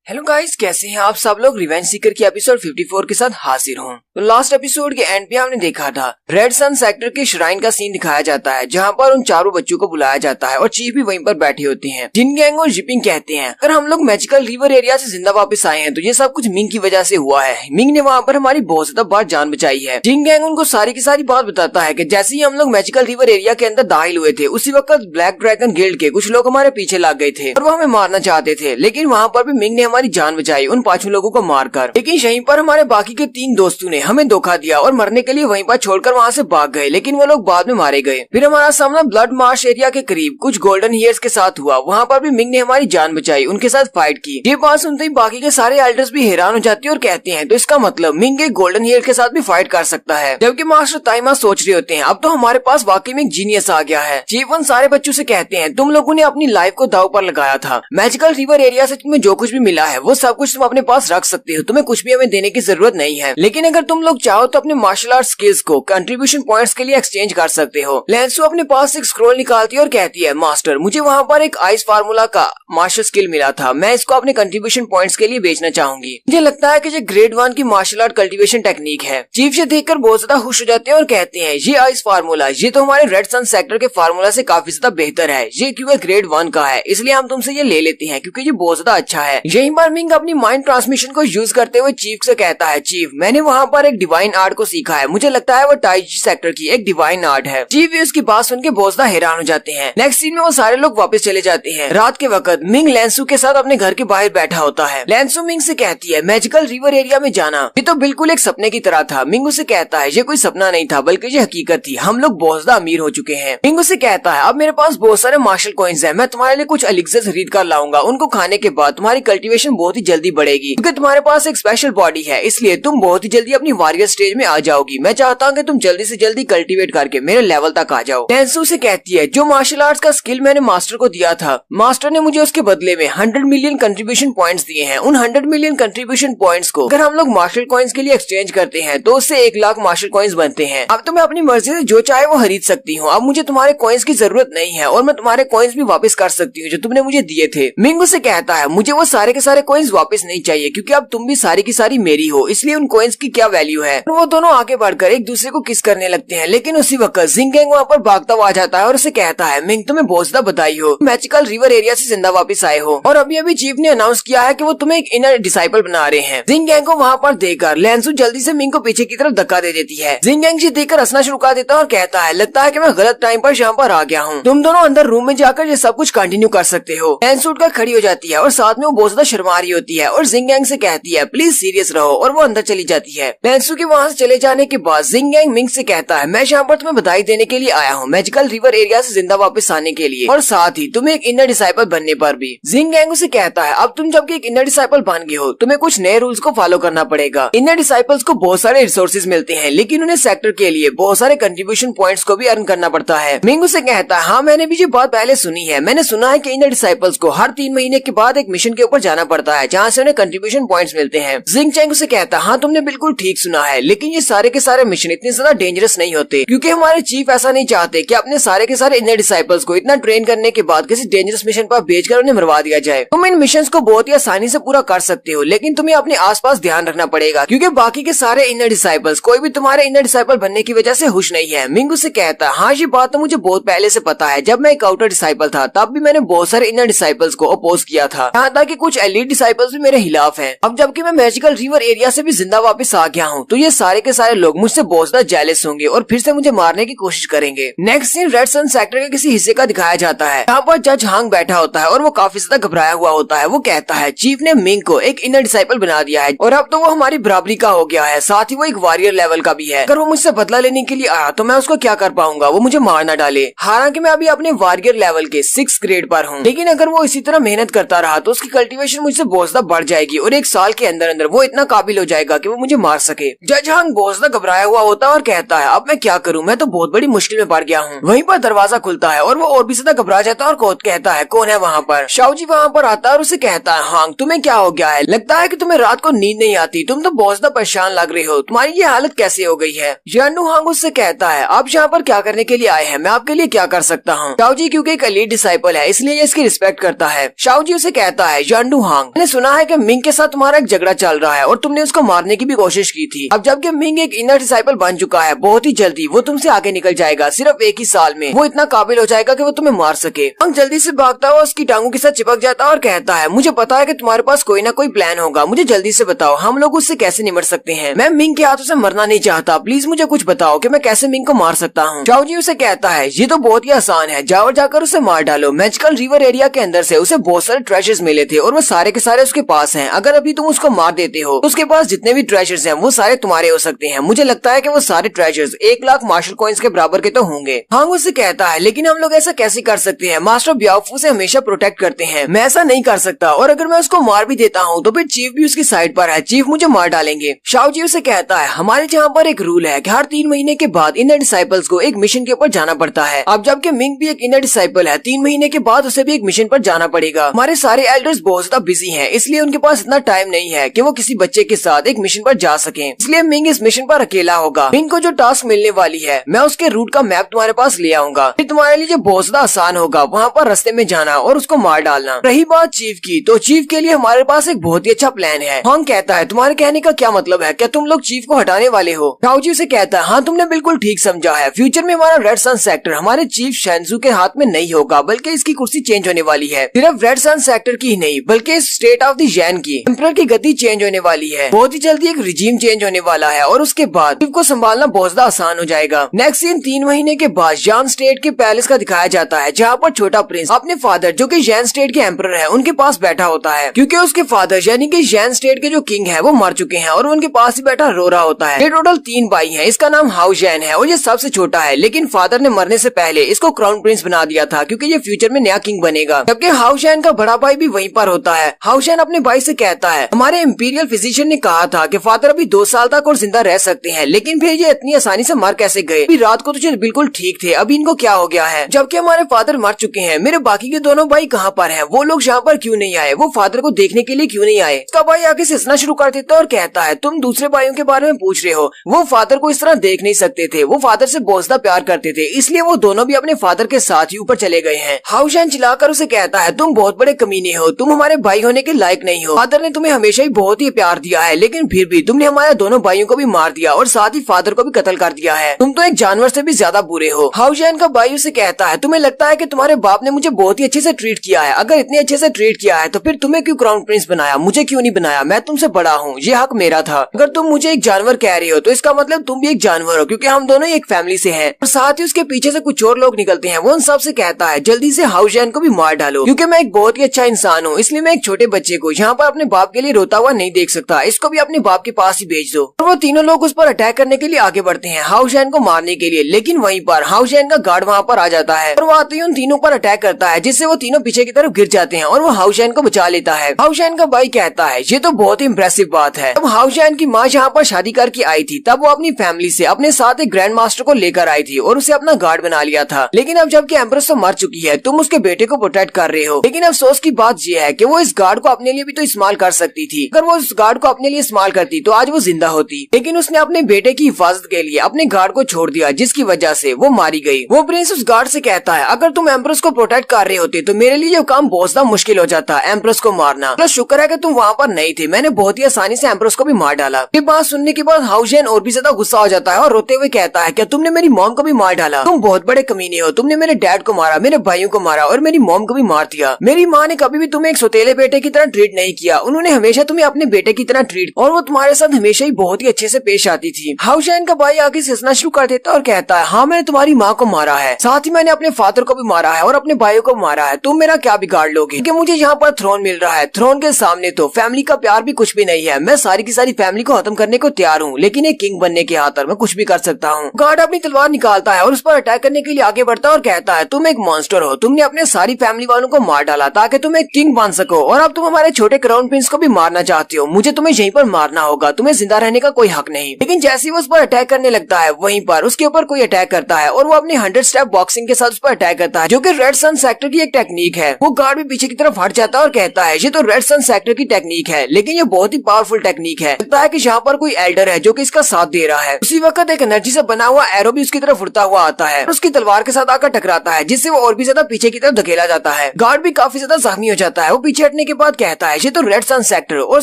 हेलो गाइस, कैसे हैं आप सब लोग? रिवेंज सीकर की एपिसोड 54 के साथ हाजिर हूँ। तो लास्ट एपिसोड के एंड पे हमने देखा था रेड सन सेक्टर के श्राइन का सीन दिखाया जाता है जहाँ पर उन चारों बच्चों को बुलाया जाता है और चीफ भी वहीं पर बैठे होते हैं। जिन गैंग और जिपिंग कहते हैं अगर हम लोग मैजिकल रिवर एरिया से जिंदा वापस आए हैं तो ये सब कुछ मिंग की वजह से हुआ है। मिंग ने वहाँ पर हमारी बहुत ज्यादा बार जान बचाई है। जिन गैंग उनको सारी की सारी बात बताता है कि जैसे ही हम लोग मैजिकल रिवर एरिया के अंदर दाखिल हुए थे उसी वक्त ब्लैक ड्रैगन गिल्ड के कुछ लोग हमारे पीछे लग गए थे और वो हमें मारना चाहते थे, लेकिन वहाँ पर भी मिंग ने हमारी जान बचाई उन 5 लोगों को मारकर। लेकिन यहीं पर हमारे बाकी के 3 दोस्तों ने हमें धोखा दिया और मरने के लिए वहीं पर छोड़कर वहाँ से भाग गए, लेकिन वो लोग बाद में मारे गए। फिर हमारा सामना ब्लड मार्श एरिया के करीब कुछ गोल्डन हीयर्स के साथ हुआ। वहाँ पर भी मिंग ने हमारी जान बचाई, उनके साथ फाइट की। ये बात सुनते ही बाकी के सारे एल्डर्स भी हैरान हो जाते हैं और कहते हैं तो इसका मतलब मिंग एक गोल्डन हीयर के साथ भी फाइट कर सकता है। जबकि मास्टर ताइमा सोच रहे होते हैं अब तो हमारे पास वाकई में एक जीनियस आ गया है। जीवन सारे बच्चों से कहते हैं तुम लोगों ने अपनी लाइफ को दांव पर लगाया था। मैजिकल रिवर एरिया से तुम्हें जो कुछ भी मिला है वो सब कुछ तुम अपने पास रख सकते हो, तुम्हें कुछ भी हमें देने की जरूरत नहीं है। लेकिन अगर तुम लोग चाहो तो अपने मार्शल आर्ट स्किल्स को कंट्रीब्यूशन पॉइंट्स के लिए एक्सचेंज कर सकते हो। लैंसू अपने पास एक स्क्रॉल निकालती है और कहती है मास्टर मुझे वहाँ पर एक आइस फार्मूला का मार्शल स्किल मिला था, मैं इसको अपने कंट्रीब्यूशन पॉइंट्स के लिए बेचना चाहूंगी। मुझे लगता है कि ये ग्रेड 1 की मार्शल आर्ट कल्टीवेशन टेक्निक है। चीफ ये देखकर बहुत ज्यादा खुश हो जाते हैं और कहते हैं ये आइस फार्मूला ये तो हमारे रेड सन सेक्टर के फार्मूला से काफी ज्यादा बेहतर है, ये क्योंकि ग्रेड 1 का है इसलिए हम तुमसे ये ले लेते हैं क्योंकि ये बहुत ज्यादा अच्छा है। यहीं बार मिंग अपनी माइंड ट्रांसमिशन को यूज करते हुए चीफ से कहता है, चीफ मैंने वहाँ पर एक डिवाइन आर्ट को सीखा है, मुझे लगता है वो टाइजी सेक्टर की एक डिवाइन आर्ट है। चीफ भी उसकी बात सुन के बहुत ज्यादा हैरान हो जाते हैं। नेक्स्ट सीन में वो सारे लोग वापस चले जाते हैं। रात के वक्त मिंग लेंसू के साथ अपने घर के बाहर बैठा होता है। लेंसू मिंग से कहती है, मैजिकल रिवर एरिया में जाना ये तो बिल्कुल एक सपने की तरह था। मिंग उसे कहता है, ये कोई सपना नहीं था बल्कि ये हकीकत थी, हम लोग बहुत ज्यादा अमीर हो चुके हैं। मिंग उसे कहता है, अब मेरे पास बहुत सारे मार्शल कॉइन्स हैं, मैं तुम्हारे लिए कुछ एलिक्सर खरीद कर लाऊंगा, उनको खाने के बाद तुम्हारी कल्टीवेशन बहुत ही जल्दी बढ़ेगी क्योंकि तुम्हारे पास एक स्पेशल बॉडी है, इसलिए तुम बहुत ही जल्दी अपनी वॉरियर स्टेज में आ जाओगी। मैं चाहता हूँ कि तुम जल्दी से जल्दी कल्टीवेट करके मेरे लेवल तक आ जाओ। लेंसू से कहती है, जो मार्शल आर्ट्स का स्किल मैंने मास्टर को दिया था, मास्टर ने मुझे उसके बदले में 100 मिलियन कंट्रीब्यूशन पॉइंट्स दिए हैं। उन 100 मिलियन कंट्रीब्यूशन पॉइंट्स को अगर हम लोग मार्शल कॉइन्स के लिए एक्सचेंज करते हैं तो उससे 1 लाख मार्शल कॉइन्स बनते हैं। अब तो मैं अपनी मर्जी से जो चाहे वो खरीद सकती हूँ। अब मुझे तुम्हारे कॉइन्स की जरूरत नहीं है और मैं तुम्हारे कॉइन्स भी वापस कर सकती हूँ जो तुमने मुझे दिए थे। मिंग उसे कहता है, मुझे वो सारे के सारे कॉइन्स वापस नहीं चाहिए क्योंकि अब तुम भी सारी की सारी मेरी हो, इसलिए उन कॉइन्स की क्या वैल्यू है। वो दोनों आगे बढ़कर एक दूसरे को किस करने लगते हैं, लेकिन उसी वक्त जिंगैंग वहाँ पर भागता हुआ आ जाता है और उसे कहता है, मिंग तुम्हें बहुत ज्यादा बधाई हो, मैजिकल रिवर एरिया से जिंदा वापस आए हो और अभी अभी चीफ ने अनाउंस किया है कि वो तुम्हें एक इनर डिसाइपल बना रहे हैं। जिंगैंग को वहाँ पर देखकर लेंसू जल्दी से मिंग को पीछे की तरफ धक्का दे देती है। जिंगैंग जी देखकर हंसना शुरू कर देता है और कहता है, लगता है कि मैं गलत टाइम पर यहाँ पर आ गया हूँ, तुम दोनों अंदर रूम में जाकर ये सब कुछ कंटिन्यू कर सकते हो। लेंसू उठकर खड़ी हो जाती है और साथ में वो बहुत ज्यादा शर्मा रही होती है और जिंगैंग से कहती है, प्लीज सीरियस रहो, और वो अंदर चली जाती है। लेंसू के वहाँ से चले जाने के बाद जिंगैंग मिंग से कहता है, मैं यहाँ पर तुम्हें बधाई देने के लिए आया हूँ मैजिकल रिवर एरिया से जिंदा वापस आने के लिए और साथ ही तुम्हें एक इनर डिसाइपल बनने पर भी। जिंगैंग उसे कहता है, अब तुम जबकि एक इनर डिसाइपल बन गए हो, तुम्हें कुछ नए रूल्स को फॉलो करना पड़ेगा। इनर डिसाइपल्स को बहुत सारे रिसोर्सेज मिलते हैं, लेकिन उन्हें सेक्टर के लिए बहुत सारे कंट्रीब्यूशन पॉइंट्स को भी अर्न करना पड़ता है। मिंग उसे कहता है, हाँ मैंने भी ये बात पहले सुनी है, मैंने सुना है कि इनर डिसाइपल्स को हर 3 महीने के बाद एक मिशन के ऊपर जाना पड़ता है जहाँ से उन्हें कंट्रीब्यूशन पॉइंट्स मिलते हैं। जिंगचैंग उसे कहता है, हाँ तुमने बिल्कुल ठीक सुना है, लेकिन ये सारे के सारे मिशन इतने ज्यादा डेंजरस नहीं होते क्योंकि हमारे चीफ ऐसा नहीं चाहते कि अपने सारे के सारे इनर डिसाइपल्स को इतना ट्रेन करने के बाद किसी डेंजरस मिशन पर भेजकर उन्हें मरवा दिया जाए। तुम इन मिशन को बहुत ही आसानी से पूरा कर सकते हो, लेकिन तुम्हें अपने आसपास ध्यान रखना पड़ेगा क्योंकि बाकी के सारे इनर डिसाइपल्स कोई भी तुम्हारे इनर डिसाइपल बनने की वजह से खुश नहीं है। मिंग उसे कहता है, हाँ ये बात तो मुझे बहुत पहले से पता है, जब मैं एक आउटर डिसाइपल था तब भी मैंने बहुत सारे इनर डिसाइपल्स को अपोज किया था, यहाँ तक कि कुछ एलीट डिसाइपल्स भी मेरे खिलाफ हैं। अब जबकि मैं मैजिकल रिवर एरिया से भी जिंदा वापस आ गया हूँ तो ये सारे के सारे लोग मुझसे बहुत ज्यादा जेलस होंगे और फिर से मुझे मारने की कोशिश करेंगे। Next scene red sun sector के किसी हिस्से का दिखाया जाता है, यहाँ पर जज हांग बैठा होता है और वो काफी ज्यादा घबराया हुआ होता है। वो कहता है, चीफ ने मिंग को एक इनर डिसाइपल बना दिया है और अब तो वो हमारी बराबरी का हो गया है, साथ ही वो एक वॉरियर लेवल का भी है। अगर वो मुझसे बदला लेने के लिए आया तो मैं उसको क्या कर पाऊंगा, वो मुझे मार ना डाले। हालांकि मैं अभी अपने वॉरियर लेवल के 6 ग्रेड पर हूँ, लेकिन अगर वो इसी तरह मेहनत करता रहा तो उसकी कल्टीवेशन मुझसे बहुत ज्यादा बढ़ जाएगी और 1 साल के अंदर अंदर वो इतना काबिल हो जाएगा कि वो मुझे मार सके। जज हांग बहुत ज्यादा घबराया हुआ होता है और कहता है, अब मैं क्या करूँ, मैं तो बहुत बड़ी मुश्किल में पड़ गया हूँ। वहीं पर दरवाजा खुलता है और वो और भी ज्यादा घबरा जाता है और कोत कहता है, कौन है वहाँ पर। शाओजी वहाँ पर आता है और उसे कहता है, हांग तुम्हें क्या हो गया है, लगता है कि तुम्हें रात को नींद नहीं आती, तुम तो बहुत ज्यादा परेशान लग रही हो, तुम्हारी ये हालत कैसे हो गई है। जानू हांग उससे कहता है, आप यहाँ पर क्या करने के लिए आए हैं, मैं आपके लिए क्या कर सकता हूँ। शाओजी क्योंकि एक एलीट डिसाइपल है इसलिए इसकी रिस्पेक्ट करता है। शाओजी उसे कहता है, जानू हांग मैंने सुना है कि मिंग के साथ तुम्हारा एक झगड़ा चल रहा है और तुमने उसको मारने की भी कोशिश की थी। अब जबकि मिंग एक इनर डिसाइपल बन चुका है, बहुत ही जल्दी वो तुमसे आगे निकल जाएगा, सिर्फ 1 ही साल में वो इतना काबिल हो जाएगा कि वो तुम्हें मार सके। हांग जल्दी से भागता हुआ उसकी टांगों के साथ चिपक जाता है और कहता है, मुझे पता है कि तुम्हारे पास कोई ना कोई प्लान होगा, मुझे जल्दी से बताओ हम लोग उससे कैसे निपट सकते हैं। मैं मिंग के हाथों से मरना नहीं चाहता, प्लीज मुझे कुछ बताओ कि मैं कैसे मिंग को मार सकता हूँ। शाओजी उसे कहता है, ये तो बहुत ही आसान है, जाओ जाकर उसे मार डालो। मैजिकल रिवर एरिया के अंदर से उसे बहुत सारे ट्रेजर्स मिले थे और वो सारे के सारे उसके पास हैं। अगर अभी तुम उसको मार देते हो तो उसके पास जितने भी ट्रेजर्स हैं वो सारे तुम्हारे हो सकते हैं। मुझे लगता है कि वो सारे ट्रेजर्स 1 लाख मार्शल कॉइन्स के बराबर के तो होंगे। हांग उससे कहता है, लेकिन हम लोग ऐसा कैसे कर सकते हैं, मास्टर ब्याओफू से हमेशा प्रोटेक्ट करते हैं, मैं ऐसा नहीं कर सकता, और अगर मैं उसको मार भी देता हूँ तो फिर चीफ भी उसकी साइड पर है, चीफ मुझे मार डालेंगे। शाओजी उसे कहता है, हमारे यहाँ पर एक रूल है कि हर 3 महीने के बाद इनर डिसाइपल्स को एक मिशन के ऊपर जाना पड़ता है। अब जबकि मिंग भी एक इनर डिसाइपल है, 3 महीने के बाद उसे भी एक मिशन पर जाना पड़ेगा। हमारे सारे एल्डर्स बहुत ज्यादा बिजी हैं, इसलिए उनके पास इतना टाइम नहीं है कि वो किसी बच्चे के साथ एक मिशन पर जा सकें, इसलिए मिंग इस मिशन पर अकेला होगा। मिंग को जो टास्क मिलने वाली है मैं उसके रूट का मैप तुम्हारे पास ले आऊंगा, फिर तुम्हारे लिए बहुत ज्यादा आसान होगा वहाँ पर रास्ते में जाना और उसको मार डालना। रही बात चीफ की, तो चीफ के लिए हमारे पास एक बहुत ही अच्छा प्लान है। हांग कहता है, तुम्हारे कहने का क्या मतलब है, क्या तुम लोग चीफ को हटाने वाले हो। शाओजी उसे कहता है, हाँ तुमने बिल्कुल ठीक समझा है, फ्यूचर में हमारा रेड सन सेक्टर हमारे चीफ शेंजू के हाथ में नहीं होगा, बल्कि इसकी कुर्सी चेंज होने वाली है। सिर्फ रेड सन सेक्टर की ही नहीं बल्कि स्टेट ऑफ द जैन की एम्परर की गति चेंज होने वाली है। बहुत ही जल्दी एक रिजीम चेंज होने वाला है और उसके बाद शिव को संभालना बहुत ज्यादा आसान हो जाएगा। नेक्स्ट सीन 3 महीने के बाद जैन स्टेट के पैलेस का दिखाया जाता है, जहाँ पर छोटा प्रिंस अपने फादर जो कि जैन स्टेट के एम्परर है उनके पास बैठा होता है, क्योंकि उसके फादर यानी कि जैन स्टेट के जो किंग है वो मर चुके हैं और उनके पास ही बैठा रो रहा होता है। ये टोटल 3 भाई हैं। इसका नाम हाउ जैन है और ये सबसे छोटा है, लेकिन फादर ने मरने से पहले इसको क्राउन प्रिंस बना दिया था क्योंकि ये फ्यूचर में नया किंग बनेगा। जबकि हाउ जैन का बड़ा भाई भी वहीं पर होता है। हाउ जैन अपने भाई से कहता है, हमारे इंपीरियल फिजिशियन ने कहा था कि फादर अभी 2 साल तक और जिंदा रह सकते हैं, लेकिन फिर ये इतनी आसानी से मर कैसे गए? अभी रात को तो बिल्कुल ठीक थे, अभी इनको क्या हो गया है? जबकि हमारे फादर मर चुके हैं, मेरे बाकी के दोनों भाई कहाँ पर हैं? वो लोग यहाँ पर क्यों नहीं आए? वो फादर को देखने के लिए क्यों नहीं आए? उसका भाई आगे हंसना शुरू कर देता है और कहता है, तुम दूसरे भाइयों के बारे में पूछ रहे हो, वो फादर को इस तरह देख नहीं सकते थे, वो फादर से बहुत ज्यादा प्यार करते थे, इसलिए वो दोनों भी अपने फादर के साथ ही ऊपर चले गए हैं। हाउ जैन चिल्लाकर उसे कहता है, तुम बहुत बड़े कमीने हो, तुम हमारे भाई होने के लायक नहीं हो। फादर ने तुम्हें हमेशा ही बहुत ही प्यार दिया है, लेकिन फिर भी तुमने हमारे दोनों भाइयों को भी मार दिया और साथ ही फादर को भी कत्ल कर दिया है। तुम तो एक जानवर से भी ज्यादा बुरे हो। हाउ जैन का भाई उसे कहता है, तुम्हें लगता है कि तुम्हारे बाप ने मुझे बहुत ही अच्छे से ट्रीट किया है? अगर इतने अच्छे से ट्रीट किया है तो फिर तुम्हें क्यों क्राउन प्रिंस बनाया? मुझे क्यों नहीं बनाया? मैं तुमसे बड़ा हूँ, ये हक मेरा था। अगर तुम मुझे एक जानवर कह रही हो तो इसका मतलब तुम भी एक जानवर हो, क्योंकि हम दोनों एक फैमिली से हैं। और साथ ही उसके पीछे से कुछ और लोग निकलते हैं। वो उन सबसे कहता है, जल्दी से हाउ जैन को भी मार डालो, क्योंकि मैं एक बहुत ही अच्छा इंसान हूँ, इसलिए मैं एक छोटे बच्चे को यहाँ पर अपने बाप के लिए रोता हुआ नहीं देख सकता, इसको भी अपने बाप के पास ही भेज दो। और वो तीनों लोग उस पर अटैक करने के लिए आगे बढ़ते हैं, हाउ जैन को मारने के लिए। लेकिन वहीं पर हाउ जैन का गार्ड वहाँ पर आ जाता है और वो आते ही उन तीनों पर अटैक करता है, जिससे वो तीनों पीछे की तरफ गिर जाते हैं और वो हाउ जैन को बचा लेता है। हाउ जैन का भाई कहता है, ये तो बहुत ही इम्प्रेसिव बात है। जब हाउ जैन की माँ यहाँ पर शादी करके आई थी तब वो अपनी फैमिली से अपने साथ एक ग्रैंड मास्टर को लेकर आई थी और उसे अपना गार्ड बना लिया था। लेकिन अब जबकि एम्प्रेस तो मर चुकी है, तुम उसके बेटे को प्रोटेक्ट कर रहे हो। लेकिन अफसोस की बात यह है कि वो इस गार्ड को अपने लिए भी तो इस्तेमाल कर सकती थी। अगर वो इस गार्ड को अपने लिए इस्तेमाल करती तो आज वो जिंदा होती, लेकिन उसने अपने बेटे की हिफाजत के लिए अपने गार्ड को छोड़ दिया, जिसकी वजह से वो मारी गई। वो प्रिंस उस गार्ड से कहता है, अगर तुम एम्प्रेस को प्रोटेक्ट कर रहे होते तो मेरे लिए ये काम बहुत ज्यादा मुश्किल हो जाता, एम्प्रेस को मारना। तो शुक्र है कि तुम वहाँ पर नहीं थे, मैंने बहुत ही आसानी से एम्प्रेस को भी मार डाला। ये बात सुनने के बाद हाउ जैन और भी ज्यादा गुस्सा हो जाता है और रोते हुए कहता है, क्या तुमने मेरी मॉम को भी मार डाला? तुम बहुत बड़े कमीने हो, तुमने मेरे डैड को मारा, मेरे भाइयों को मारा और मेरी मॉम को भी मार दिया। मेरी माँ ने कभी भी तुम्हें एक सौतेले बेटे की तरह ट्रीट नहीं किया, उन्होंने हमेशा तुम्हें अपने बेटे की तरह ट्रीट, और वो तुम्हारे साथ हमेशा ही बहुत ही अच्छे से पेश आती थी। हाउ जैन का भाई आगे से हंसना शुरू कर देता है और कहता है, हाँ मैंने तुम्हारी माँ को मारा है, साथ ही मैंने अपने फादर को भी मारा है और अपने भाइयों को मारा है, तुम मेरा क्या बिगाड़ लोगे? क्योंकि मुझे यहाँ पर थ्रोन मिल रहा है, थ्रोन के सामने तो फैमिली का प्यार भी कुछ भी नहीं है। मैं सारी की सारी फैमिली को खत्म करने को तैयार हूँ, लेकिन एक किंग बनने के हाथ मैं कुछ भी कर सकता हूँ। गार्ड अपनी तलवार निकालता है और उस पर अटैक करने के लिए आगे बढ़ता है और कहता है, तुम एक मॉन्स्टर हो, तुमने अपने सारी फैमिली वालों को मार डाला ताकि तुम एक किंग बन सको, और अब तुम हमारे छोटे क्राउन प्रिंस को भी मारना चाहते हो। मुझे तुम्हें यहीं पर मारना होगा, तुम्हें जिंदा रहने का कोई हक नहीं। लेकिन जैसे वो उस पर अटैक करने लगता है, वहीं पर उसके ऊपर कोई अटैक करता है और वो अपने 100 स्टेप बॉक्सिंग के साथ उस पर अटैक करता है, जो कि रेड सन सेक्टर की एक टेक्निक है। वो गार्ड भी पीछे की तरफ हट जाता है और कहता है, ये तो रेड सन सेक्टर की टेक्निक है, लेकिन ये बहुत ही पावरफुल टेक्निक है, लगता है कि यहाँ पर कोई एल्डर है जो कि इसका साथ दे रहा है। उसी वक्त एक एनर्जी से बना हुआ एरो भी उसकी तरफ उड़ता हुआ आता है और उसकी तलवार के साथ आकर टकराता है, जिससे वो और भी ज्यादा पीछे की तरफ धकेला जाता है। गार्ड भी काफी ज्यादा जख्मी हो जाता है। वो पीछे हटने के बाद कहता है, ये तो रेड सन सेक्टर और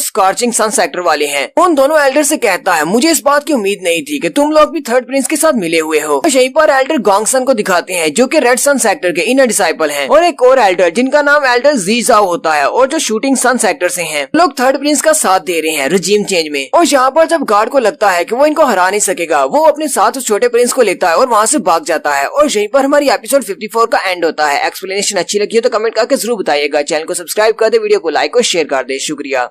स्कॉर्चिंग सन सेक्टर वाले हैं। उन दोनों एल्डर से कहता है, मुझे इस बात की उम्मीद नहीं थी कि तुम लोग भी थर्ड प्रिंस के साथ मिले हुए हो। यहीं पर एल्डर गोंगसन को दिखाते हैं, जो कि रेड सन सेक्टर के इनर डिसाइपल हैं, और एक और एल्डर जिनका नाम एल्डर जी जाओ होता है और जो शूटिंग सन सेक्टर से हैं। लोग थर्ड प्रिंस का साथ दे रहे हैं रजीम चेंज में। और यहाँ पर जब गार्ड को लगता है कि वो इनको हरा नहीं सकेगा, वो अपने साथ उस छोटे प्रिंस को लेता है और वहाँ से भाग जाता है। और यहीं पर हमारी एपिसोड 54 का एंड होता है। एक्सप्लेनेशन अच्छी लगी हो तो कमेंट करके जरूर बताइएगा। चैनल को सब्सक्राइब कर दे, वीडियो को लाइक और शेयर कर दे। शुक्रिया।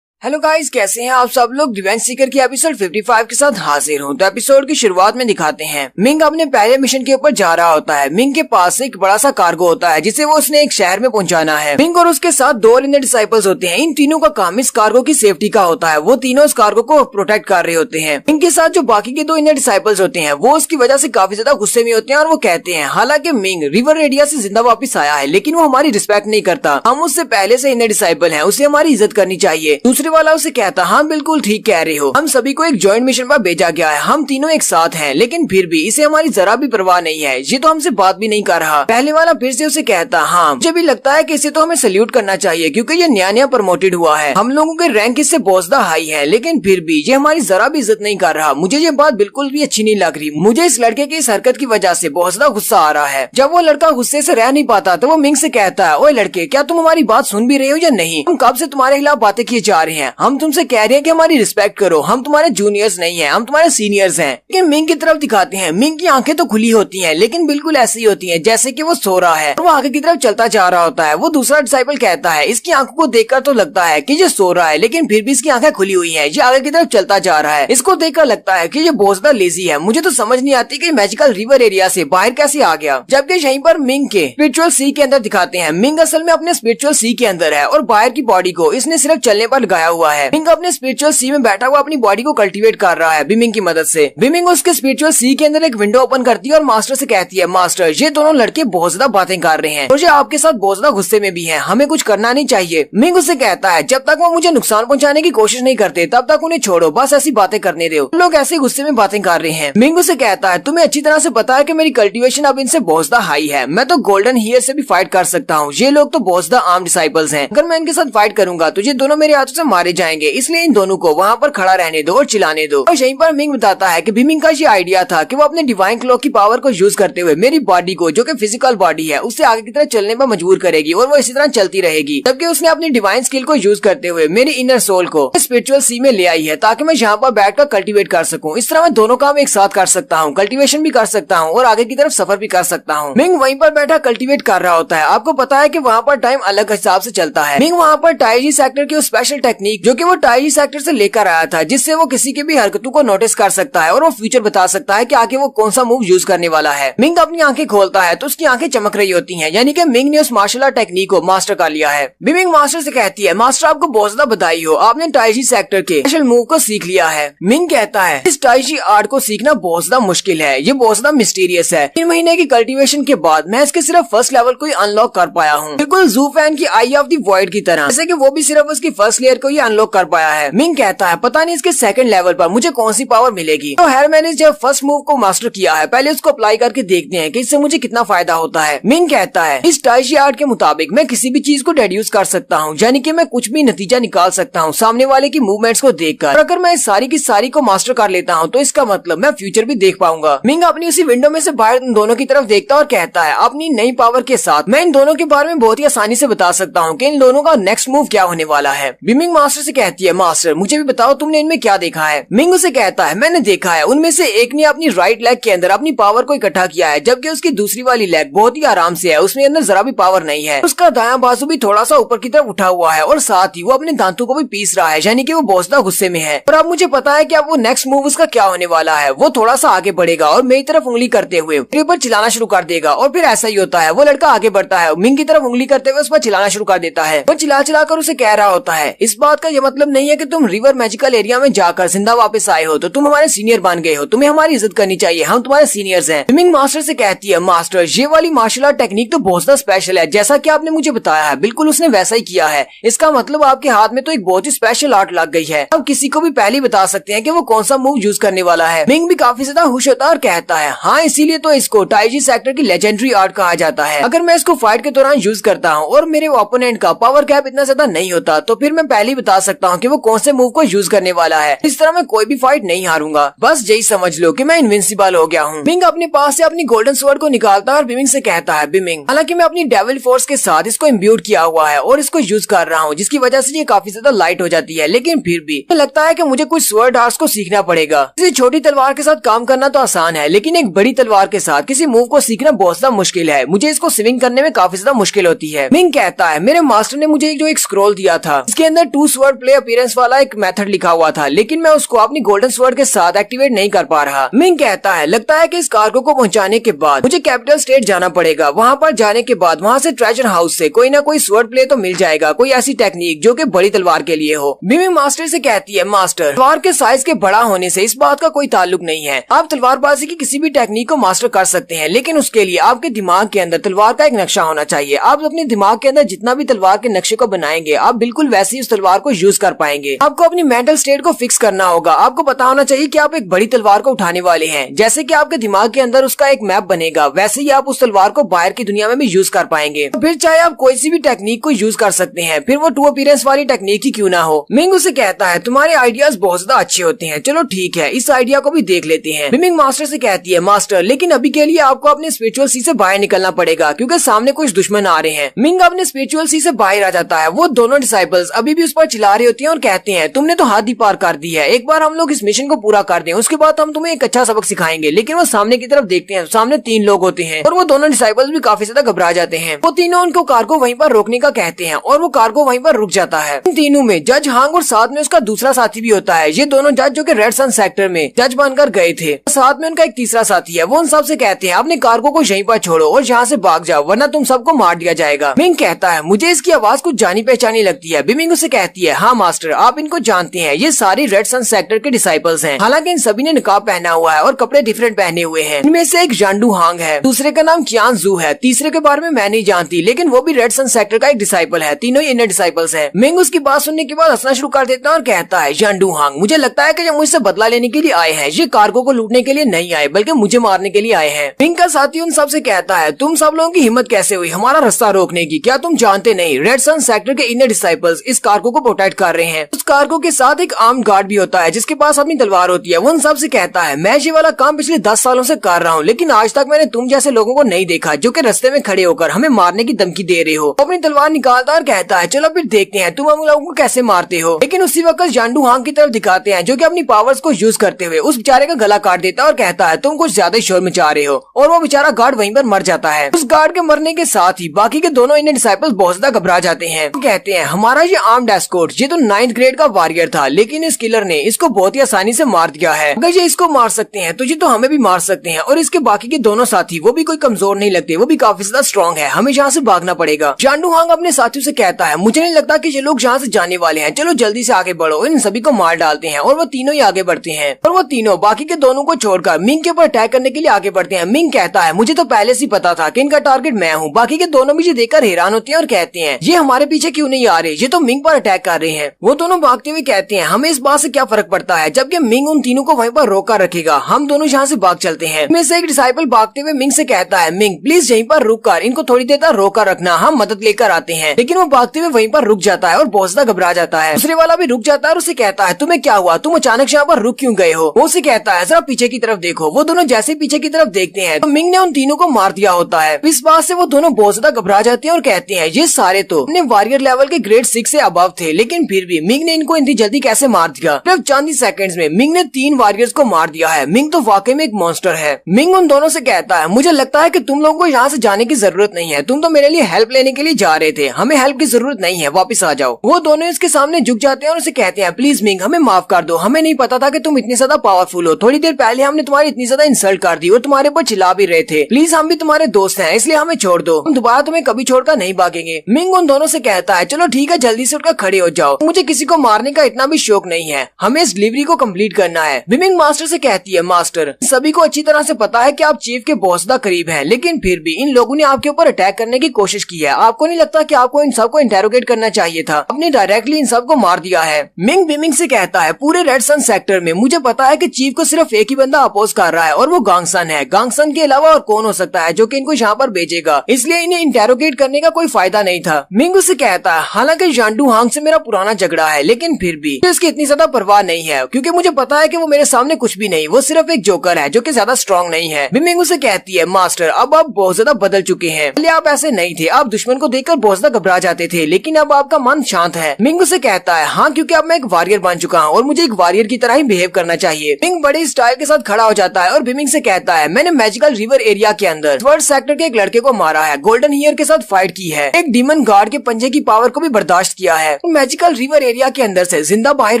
हेलो गाइस, कैसे हैं आप सब लोग? रिवेंज सीकर की एपिसोड 55 के साथ हाजिर हूं। तो एपिसोड की शुरुआत में दिखाते हैं, मिंग अपने पहले मिशन के ऊपर जा रहा होता है। मिंग के पास एक बड़ा सा कार्गो होता है जिसे वो उसने एक शहर में पहुंचाना है। मिंग और उसके साथ 2 इनर डिसाइपल्स होते हैं। इन तीनों का काम इस कार्गो की सेफ्टी का होता है। वो तीनों इस कार्गो को प्रोटेक्ट कर रहे होते हैं। मिंग के साथ जो बाकी के 2 इनर डिसाइपल्स होते हैं वो उसकी वजह से काफी ज्यादा गुस्से में होते हैं और वो कहते हैं, हालांकि मिंग रिवर रेडिया से जिंदा वापस आया है, लेकिन वो हमारी रिस्पेक्ट नहीं करता। हम उससे पहले से इनर डिसाइपल हैं, उसे हमारी इज्जत करनी चाहिए। दूसरे दूसरे वाला उसे कहता, हाँ बिल्कुल ठीक कह रहे हो, हम सभी को एक ज्वाइंट मिशन पर भेजा गया है, हम तीनों एक साथ हैं, लेकिन फिर भी इसे हमारी जरा भी परवाह नहीं है, ये तो हमसे बात भी नहीं कर रहा। पहले वाला फिर से उसे कहता, हाँ मुझे भी लगता है कि इसे तो हमें सल्यूट करना चाहिए क्योंकि ये नया नया प्रमोटेड हुआ है, हम लोगों के रैंक इससे बहुत ज्यादा हाई है, लेकिन फिर भी ये हमारी जरा भी इज्जत नहीं कर रहा। मुझे ये बात बिल्कुल भी अच्छी नहीं लग रही, मुझे इस लड़के की इस हरकत की वजह से बहुत ज्यादा गुस्सा आ रहा है। जब वो लड़का गुस्से से रह नहीं पाता तो वो मिंग से कहता है, ओए लड़के, क्या तुम हमारी बात सुन भी रहे हो या नहीं? हम कब से तुम्हारे खिलाफ बातें किए जा रहे हैं, हम तुमसे कह रहे हैं कि हमारी रिस्पेक्ट करो, हम तुम्हारे जूनियर्स नहीं है, हम तुम्हारे सीनियर्स हैं। लेकिन मिंग की तरफ दिखाते हैं, मिंग की आंखें तो खुली होती हैं लेकिन बिल्कुल ऐसी होती हैं जैसे कि वो सो रहा है, वो आगे की तरफ चलता जा रहा होता है। वो दूसरा डिसाइपल कहता है, इसकी आंखों को देखकर तो लगता है कि ये सो रहा है, लेकिन फिर भी इसकी आंखें खुली हुई हैं, ये आगे की तरफ चलता जा रहा है, इसको देखकर लगता है कि ये बहुत ज्यादा लेजी है। मुझे तो समझ नहीं आती कि मैजिकल रिवर एरिया से बाहर कैसे आ गया। जबकि यहीं पर मिंग के स्पिरिचुअल सी के अंदर दिखाते हैं, मिंग असल में अपने स्पिरिचुअल सी के अंदर है और बाहर की बॉडी को इसने सिर्फ चलने पर लगाया हुआ है। मिंग अपने स्पिरिचुअल सी में बैठा हुआ अपनी बॉडी को कल्टीवेट कर रहा है बिमिंग की मदद से। बिमिंग उसके स्पिरिचुअल सी के अंदर एक विंडो ओपन करती है और मास्टर से कहती है, मास्टर ये दोनों लड़के बहुत ज्यादा बातें कर रहे हैं और ये आपके साथ बहुत ज्यादा गुस्से में भी हैं, हमें कुछ करना नहीं चाहिए। मिंग उससे कहता है, जब तक वो मुझे नुकसान पहुंचाने की कोशिश नहीं करते तब तक उन्हें छोड़ो, बस ऐसी बातें करने दो, लोग ऐसे गुस्से में बातें कर रहे हैं। मिंग उसे कहता है, तुम्हें अच्छी तरह से पता है कि मेरी कल्टीवेशन अब इनसे बहुत ज्यादा हाई है, मैं तो गोल्डन हीयर से भी फाइट कर सकता हूँ, ये लोग तो बहुत ज्यादा आर्म डिसाइपल्स हैं, अगर मैं इनके साथ फाइट करूंगा तो ये दोनों मेरे हाथों से मारे जाएंगे, इसलिए इन दोनों को वहाँ पर खड़ा रहने दो और चिल्लाने दो। और यहीं पर मिंग बताता है कि बिमिंग का ये आइडिया था कि वो अपने डिवाइन क्लॉक की पावर को यूज करते हुए मेरी बॉडी को, जो कि फिजिकल बॉडी है, उससे आगे की तरफ चलने पर मजबूर करेगी और वो इसी तरह चलती रहेगी। जबकि उसने अपनी डिवाइन स्किल को यूज करते हुए मेरी इनर सोल को स्पिरिचुअल सी में ले आई है ताकि मैं यहाँ पर बैठकर कल्टीवेट कर सकूं। इस तरह मैं दोनों काम एक साथ कर सकता हूँ, कल्टीवेशन भी कर सकता हूँ और आगे की तरफ सफर भी कर सकता हूँ। मिंग वहीं पर बैठा कल्टीवेट कर रहा होता है। आपको पता है कि वहाँ पर टाइम अलग हिसाब से चलता है। मिंग वहाँ पर टाइजी सेक्टर की स्पेशल टेक्निक जो कि वो टाइजी सेक्टर से लेकर आया था, जिससे वो किसी की भी हरकतों को नोटिस कर सकता है और वो फ्यूचर बता सकता है कि आगे वो कौन सा मूव यूज करने वाला है। मिंग अपनी आंखें खोलता है तो उसकी आंखें चमक रही होती हैं, यानी कि मिंग ने उस मार्शल आर्ट टेक्निक को मास्टर कर लिया है। बिमिंग मास्टर से कहती है, मास्टर आपको बहुत ज्यादा बधाई हो, आपने टाइजी सेक्टर के स्पेशल मूव को सीख लिया है। मिंग कहता है, इस टाइजी आर्ट को सीखना बहुत ज्यादा मुश्किल है, ये बहुत ज्यादा मिस्टीरियस है। 3 महीने की कल्टीवेशन के बाद मैं इसके सिर्फ फर्स्ट लेवल को ही अनलॉक कर पाया हूँ, बिल्कुल जू फैन की आई ऑफ द वॉइड की तरह, जैसे कि वो भी सिर्फ उसकी फर्स्ट लेयर को ही अनलॉक कर पाया है। मिंग कहता है, पता नहीं इसके सेकंड लेवल पर मुझे कौन सी पावर मिलेगी। तो खैर मैंने जब फर्स्ट मूव को मास्टर किया है, पहले उसको अप्लाई करके देखते हैं कि इससे मुझे कितना फायदा होता है। मिंग कहता है, इस टाइजी आर्ट के मुताबिक मैं किसी भी चीज को डेड्यूस कर सकता हूँ, यानी कि मैं कुछ भी नतीजा निकाल सकता हूँ सामने वाले की मूवमेंट्स को देखकर। और अगर मैं इस सारी की सारी को मास्टर कर लेता हूँ तो इसका मतलब मैं फ्यूचर भी देख पाऊंगा। मिंग अपनी उसी विंडो में से बाहर इन दोनों की तरफ देखता और कहता है, अपनी नई पावर के साथ मैं इन दोनों के बारे में बहुत ही आसानी से बता सकता हूँ कि इन दोनों का नेक्स्ट मूव क्या होने वाला है। बिमिंग मास्टर से कहती है, मास्टर मुझे भी बताओ तुमने इनमें क्या देखा है। मिंग उसे कहता है, मैंने देखा है उनमें से एक ने अपनी राइट लेग के अंदर अपनी पावर को इकट्ठा किया है, जबकि उसकी दूसरी वाली लेग बहुत ही आराम से है, उसमें अंदर जरा भी पावर नहीं है। उसका दायां बाजू भी थोड़ा सा ऊपर की तरफ उठा हुआ है और साथ ही वो अपने दांतों को भी पीस रहा है, यानी कि वो बहुत ज्यादा गुस्से में है। और अब मुझे पता है कि अब वो नेक्स्ट मूव उसका क्या होने वाला है। वो थोड़ा सा आगे बढ़ेगा और मेरी तरफ उंगली करते हुए मेरे ऊपर चिल्लाना शुरू कर देगा और फिर ऐसा ही होता है, वो लड़का आगे बढ़ता है, मिंग की तरफ उंगली करते हुए उस पर चिल्लाना शुरू कर देता है। वो चिल्ला चिल्ला कर उसे कह रहा होता है, इस बात का ये मतलब नहीं है कि तुम रिवर मैजिकल एरिया में जाकर जिंदा वापस आए हो तो तुम हमारे सीनियर बन गए हो, तुम्हें हमारी इज्जत करनी चाहिए, हम तुम्हारे सीनियर्स हैं। मिंग मास्टर से कहती है, मास्टर ये वाली मार्शल आर्ट टेक्निक तो बहुत ज्यादा स्पेशल है, जैसा कि आपने मुझे बताया है बिल्कुल उसने वैसा ही किया है। इसका मतलब आपके हाथ में तो एक बहुत ही स्पेशल आर्ट लग गई है, अब किसी को भी पहले बता सकते हैं कि वो कौन सा मूव यूज करने वाला है। मिंग भी काफी ज्यादा खुश होता है और कहता है, हाँ इसीलिए तो इसको टाइजी सेक्टर की लेजेंडरी आर्ट कहा जाता है। अगर मैं इसको फाइट के दौरान यूज करता हूँ और मेरे ओपोनेंट का पावर गैप इतना ज्यादा नहीं होता तो फिर मैं पहले ही बता सकता हूँ कि वो कौन से मूव को यूज करने वाला है। इस तरह मैं कोई भी फाइट नहीं हारूंगा, बस यही समझ लो कि मैं इनविंसिबल हो गया हूँ। मिंग अपने पास से अपनी गोल्डन स्वॉर्ड को निकालता है और बिमिंग से कहता है, बिमिंग हालांकि मैं अपनी डेविल फोर्स के साथ इसको इम्ब्यूड किया हुआ है और इसको यूज कर रहा हूँ, जिसकी वजह से ये काफी ज्यादा लाइट हो जाती है, लेकिन फिर भी लगता है कि मुझे कुछ स्वॉर्ड आर्ट्स को सीखना पड़ेगा। किसी छोटी तलवार के साथ काम करना तो आसान है, लेकिन एक बड़ी तलवार के साथ किसी मूव को सीखना बहुत ज्यादा मुश्किल है, मुझे इसको स्विंग करने में काफी ज्यादा मुश्किल होती है। मिंग कहता है, मेरे मास्टर ने मुझे जो एक स्क्रॉल दिया था इसके अंदर 2 स्वॉर्ड प्ले अपीयरेंस वाला एक मेथड लिखा हुआ था, लेकिन मैं उसको अपनी गोल्डन स्वॉर्ड के साथ एक्टिवेट नहीं कर पा रहा। मिंग कहता है, लगता है कि इस कार्गो को पहुंचाने के बाद मुझे कैपिटल स्टेट जाना पड़ेगा, वहाँ पर जाने के बाद वहाँ से ट्रेजर हाउस से कोई ना कोई स्वॉर्ड प्ले तो मिल जाएगा, कोई ऐसी टेक्निक जो कि बड़ी तलवार के लिए हो। बिमिंग मास्टर से कहती है, मास्टर तलवार के साइज के बड़ा होने से इस बात का कोई ताल्लुक नहीं है, आप तलवारबाजी की किसी भी टेक्निक को मास्टर कर सकते हैं, लेकिन उसके लिए आपके दिमाग के अंदर तलवार का एक नक्शा होना चाहिए। आप अपने दिमाग के अंदर जितना भी तलवार के नक्शे को बनाएंगे आप बिल्कुल वैसे ही उस तलवार तलवार को यूज कर पाएंगे। आपको अपनी मेंटल स्टेट को फिक्स करना होगा। आपको पता होना चाहिए कि आप एक बड़ी तलवार को उठाने वाले हैं। जैसे कि आपके दिमाग के अंदर उसका एक मैप बनेगा, वैसे ही आप उस तलवार को बाहर की दुनिया में भी यूज कर पाएंगे। फिर चाहे आप कोई सी भी टेक्निक को यूज कर सकते हैं, फिर वो टू अपीयरेंस वाली टेक्निक ही क्यों ना हो। मिंग उसे कहता है तुम्हारे आइडियाज बहुत ज्यादा अच्छे होते हैं, चलो ठीक है इस आइडिया को भी देख लेते हैं। मिंग मास्टर से कहती है मास्टर लेकिन अभी के लिए आपको अपने स्पिरिचुअल सी से बाहर निकलना पड़ेगा क्योंकि सामने कुछ दुश्मन आ रहे हैं। मिंग अपने स्पिरिचुअल सी से बाहर आ जाता है। वो दोनों डिसाइपल्स अभी भी उस पर चिल्ला रहे होती हैं और कहते हैं तुमने तो हद ही पार कर दी है, एक बार हम लोग इस मिशन को पूरा कर दें उसके बाद हम तुम्हें एक अच्छा सबक सिखाएंगे। लेकिन वो सामने की तरफ देखते हैं, सामने 3 लोग होते हैं और वो दोनों डिसाइपल्स भी काफी ज्यादा घबरा जाते हैं। वो तीनों उनको कार को वहीं पर रोकने का कहते हैं और वो कार को वहीं पर रुक जाता है। इन तीनों में जज हांग और साथ में उसका दूसरा साथी भी होता है। ये दोनों जज जो कि रेड सन सेक्टर में जज बनकर गए थे, साथ में उनका एक तीसरा साथी है। वो उन सबसे कहते हैं अपने कार को यहीं पर छोड़ो और यहाँ से भाग जाओ वरना तुम सबको मार दिया जाएगा। मिंग कहता है मुझे इसकी आवाज कुछ जानी पहचानी लगती है। बिमिंग उसे कहती है हाँ मास्टर आप इनको जानते हैं, ये सारे रेड सन सेक्टर के डिसाइपल्स हैं। हालांकि इन सभी ने निकाब पहना हुआ है और कपड़े डिफरेंट पहने हुए हैं। इनमें से एक जांडू हांग है, दूसरे का नाम कियान जू है, तीसरे के बारे में मैं नहीं जानती लेकिन वो भी रेड सन सेक्टर का एक डिसाइपल है। तीनों ही इनर डिसाइपल्स हैं। मिंग उसकी बात सुनने के बाद हंसना शुरू कर देता है और कहता है जांडू हांग मुझे लगता है कि ये मुझसे बदला लेने के लिए आए हैं, ये कार्गो को लूटने के लिए नहीं आए बल्कि मुझे मारने के लिए आए हैं। मिंग का साथी उन सबसे कहता है तुम सब लोगों की हिम्मत कैसे हुई हमारा रास्ता रोकने की, क्या तुम जानते नहीं रेड सन सेक्टर के इनर डिसाइपल्स इस कार्गो को प्रोटेक्ट कर रहे हैं। उस कार्गो के साथ एक आर्म्ड गार्ड भी होता है जिसके पास अपनी तलवार होती है। वो उन सबसे कहता है मैं ये वाला काम पिछले 10 सालों से कर रहा हूँ लेकिन आज तक मैंने तुम जैसे लोगों को नहीं देखा जो कि रास्ते में खड़े होकर हमें मारने की धमकी दे रहे हो। अपनी तलवार निकालता और कहता है चलो फिर देखते हैं तुम हम लोगों को कैसे मारते हो। लेकिन उसी वक्त जांडू हांग की तरफ दिखाते हैं जो कि अपनी पावर्स को यूज करते हुए उस बेचारे का गला काट देता है और कहता है तुम कुछ ज्यादा शोर मचा रहे हो और वो बेचारा गार्ड वहीं पर मर जाता है। उस गार्ड के मरने के साथ ही बाकी के दोनों इनर डिसाइपल्स बहुत ज्यादा घबरा जाते हैं। कहते हैं हमारा ये आर्म्ड एस्कॉर्ट ये तो 9th ग्रेड का वॉरियर था लेकिन इस किलर ने इसको बहुत ही आसानी से मार दिया है। अगर ये इसको मार सकते हैं तो ये तो हमें भी मार सकते हैं और इसके बाकी के दोनों साथी वो भी कोई कमजोर नहीं लगते, वो भी काफी ज्यादा स्ट्रॉन्ग है, हमें यहाँ से भागना पड़ेगा। जांडू हांग अपने साथियों से कहता है मुझे नहीं लगता कि ये लोग यहाँ से जाने वाले हैं, चलो जल्दी से आगे बढ़ो। इन सभी को मार डालते हैं और वो तीनों ही आगे बढ़ते हैं और वो तीनों बाकी के दोनों को छोड़कर मिंग के ऊपर अटैक करने के लिए आगे बढ़ते हैं। मिंग कहता है मुझे तो पहले से पता था कि इनका टारगेट मैं हूँ। बाकी के दोनों भी ये देखकर हैरान होते हैं और कहते हैं ये हमारे पीछे क्यों नहीं आ रहे, ये तो मिंग पर अटैक कर रहे हैं। वो दोनों भागते हुए कहते हैं हमें इस बात से क्या फर्क पड़ता है, जबकि मिंग उन तीनों को वहीं पर रोका रखेगा, हम दोनों यहाँ से भाग चलते हैं। में से एक डिसाइपल भागते हुए मिंग से कहता है मिंग प्लीज यहीं पर रुक कर इनको थोड़ी देर तक रोका रखना, हम मदद लेकर आते हैं। लेकिन वो भागते हुए वहीं पर रुक जाता है और बहुत ज्यादा घबरा जाता है। दूसरे वाला भी रुक जाता है और उसे कहता है तुम्हें क्या हुआ, तुम अचानक यहाँ पर रुक क्यों गए हो। वो उसे कहता है जरा पीछे की तरफ देखो। वो दोनों जैसे पीछे की तरफ देखते हैं तो मिंग ने उन तीनों को मार दिया होता है। इस बात से वो दोनों बहुत ज्यादा घबरा जाते हैं और कहते हैं ये सारे तो अपने वॉरियर लेवल के ग्रेड 6 से अबव थे, लेकिन फिर भी मिंग ने इनको इतनी जल्दी कैसे मार दिया। सिर्फ चंद ही सेकंड्स में मिंग ने 3 वॉरियर्स को मार दिया है। मिंग तो वाकई में एक मॉन्स्टर है। मिंग उन दोनों से कहता है मुझे लगता है कि तुम लोगों को यहाँ से जाने की जरूरत नहीं है, तुम तो मेरे लिए हेल्प लेने के लिए जा रहे थे, हमें हेल्प की जरूरत नहीं है, वापस आ जाओ। वो दोनों इसके सामने झुक जाते हैं और उसे कहते हैं प्लीज मिंग हमें माफ कर दो, हमें नहीं पता था कि तुम इतनी ज्यादा पावरफुल हो, थोड़ी देर पहले हमने तुम्हारी इतनी ज्यादा इंसल्ट कर दी और तुम्हारे ऊपर चिल्ला भी रहे थे, प्लीज हम भी तुम्हारे दोस्त हैं इसलिए हमें छोड़ दो, हम दोबारा तुम्हें कभी छोड़कर नहीं भागेंगे। मिंग उन दोनों से कहता है चलो ठीक है जल्दी से उठकर खड़े हो जाओ, मुझे किसी को मारने का इतना भी शौक नहीं है, हमें इस डिलीवरी को कंप्लीट करना है। बिमिंग मास्टर से कहती है मास्टर सभी को अच्छी तरह से पता है कि आप चीफ के बहुत ज्यादा करीब हैं, लेकिन फिर भी इन लोगों ने आपके ऊपर अटैक करने की कोशिश की है, आपको नहीं लगता कि आपको इन सबको इंटेरोगेट करना चाहिए था, आपने डायरेक्टली इन सबको मार दिया है। मिंग बिमिंग से कहता है पूरे रेड सन सेक्टर में मुझे पता है कि चीफ को सिर्फ एक ही बंदा अपोज कर रहा है और वो गांगसन है, गांगसन के अलावा और कौन हो सकता है जो कि इनको यहाँ पर भेजेगा, इसलिए इन्हें इंटेरोगेट करने का कोई फायदा नहीं था। मिंग उससे कहता है हालांकि जांडू हांग से मेरा पुराना झगड़ा है, लेकिन फिर भी इसकी इतनी ज्यादा परवाह नहीं है क्योंकि मुझे पता है कि वो मेरे सामने कुछ भी नहीं, वो सिर्फ एक जोकर है जो कि ज्यादा स्ट्रॉन्ग नहीं है। बिमिंग उसे कहती है मास्टर अब आप बहुत ज्यादा बदल चुके हैं, पहले आप ऐसे नहीं थे, आप दुश्मन को देखकर बहुत ज्यादा घबरा जाते थे, लेकिन अब आपका मन शांत है। मिंग उसे कहता है हाँ क्योंकि अब मैं एक वॉरियर बन चुका हूँ और मुझे एक वॉरियर की तरह ही बिहेव करना चाहिए। मिंग बड़े स्टाइल के साथ खड़ा हो जाता है और बिमिंग से कहता है मैंने मैजिकल रिवर एरिया के अंदर वर्ल्ड सेक्टर के एक लड़के को मारा है, गोल्डन हीयर के साथ फाइट की है, एक डीमन गार्ड के पंजे की पावर को भी बर्दाश्त किया है, मैजिकल रिवर एरिया के अंदर से जिंदा बाहर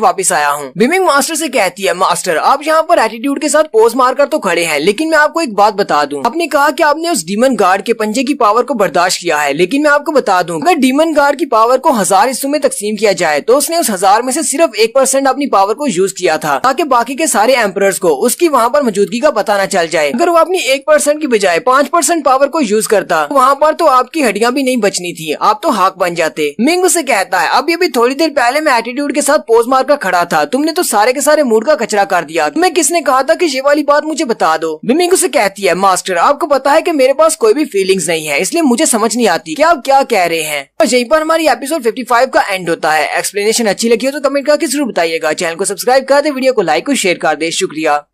वापस आया हूँ। बिमिंग मास्टर से कहती है मास्टर आप यहाँ पर एटीट्यूड के साथ पोज मारकर तो खड़े हैं, लेकिन मैं आपको एक बात बता दूं, आपने कहा कि आपने उस डीमन गार्ड के पंजे की पावर को बर्दाश्त किया है, लेकिन मैं आपको बता दूं अगर डीमन गार्ड की पावर को 1000 हिस्सों में तकसीम किया जाए तो उसने उस 1000 में से सिर्फ 1% अपनी पावर को यूज किया था ताकि बाकी के सारे एम्परर्स को उसकी वहाँ पर मौजूदगी का पता न चल जाए। अगर वो अपनी 1% की बजाय 5% पावर को यूज करता वहाँ पर तो आपकी हड्डियां भी नहीं बचनी थी, आप तो हाक बन जाते। मिंग उसे कहता है अब ये अभी थोड़ी देर पहले मैं एटीट्यूड के साथ पोज मारकर खड़ा था, तुमने तो सारे के सारे मूड का कचरा कर दिया। तुम्हें किसने कहा था कि ये वाली बात मुझे बता दो? बिमिंग उसे कहती है, मास्टर आपको पता है कि मेरे पास कोई भी फीलिंग्स नहीं है, इसलिए मुझे समझ नहीं आती कि आप क्या कह रहे हैं। और यहीं पर हमारी एपिसोड 55 का एंड होता है। एक्सप्लेनेशन अच्छी लगी हो तो कमेंट करके जरूर बताइएगा। चैनल को सब्सक्राइब कर दे, वीडियो को लाइक और शेयर कर दे। शुक्रिया।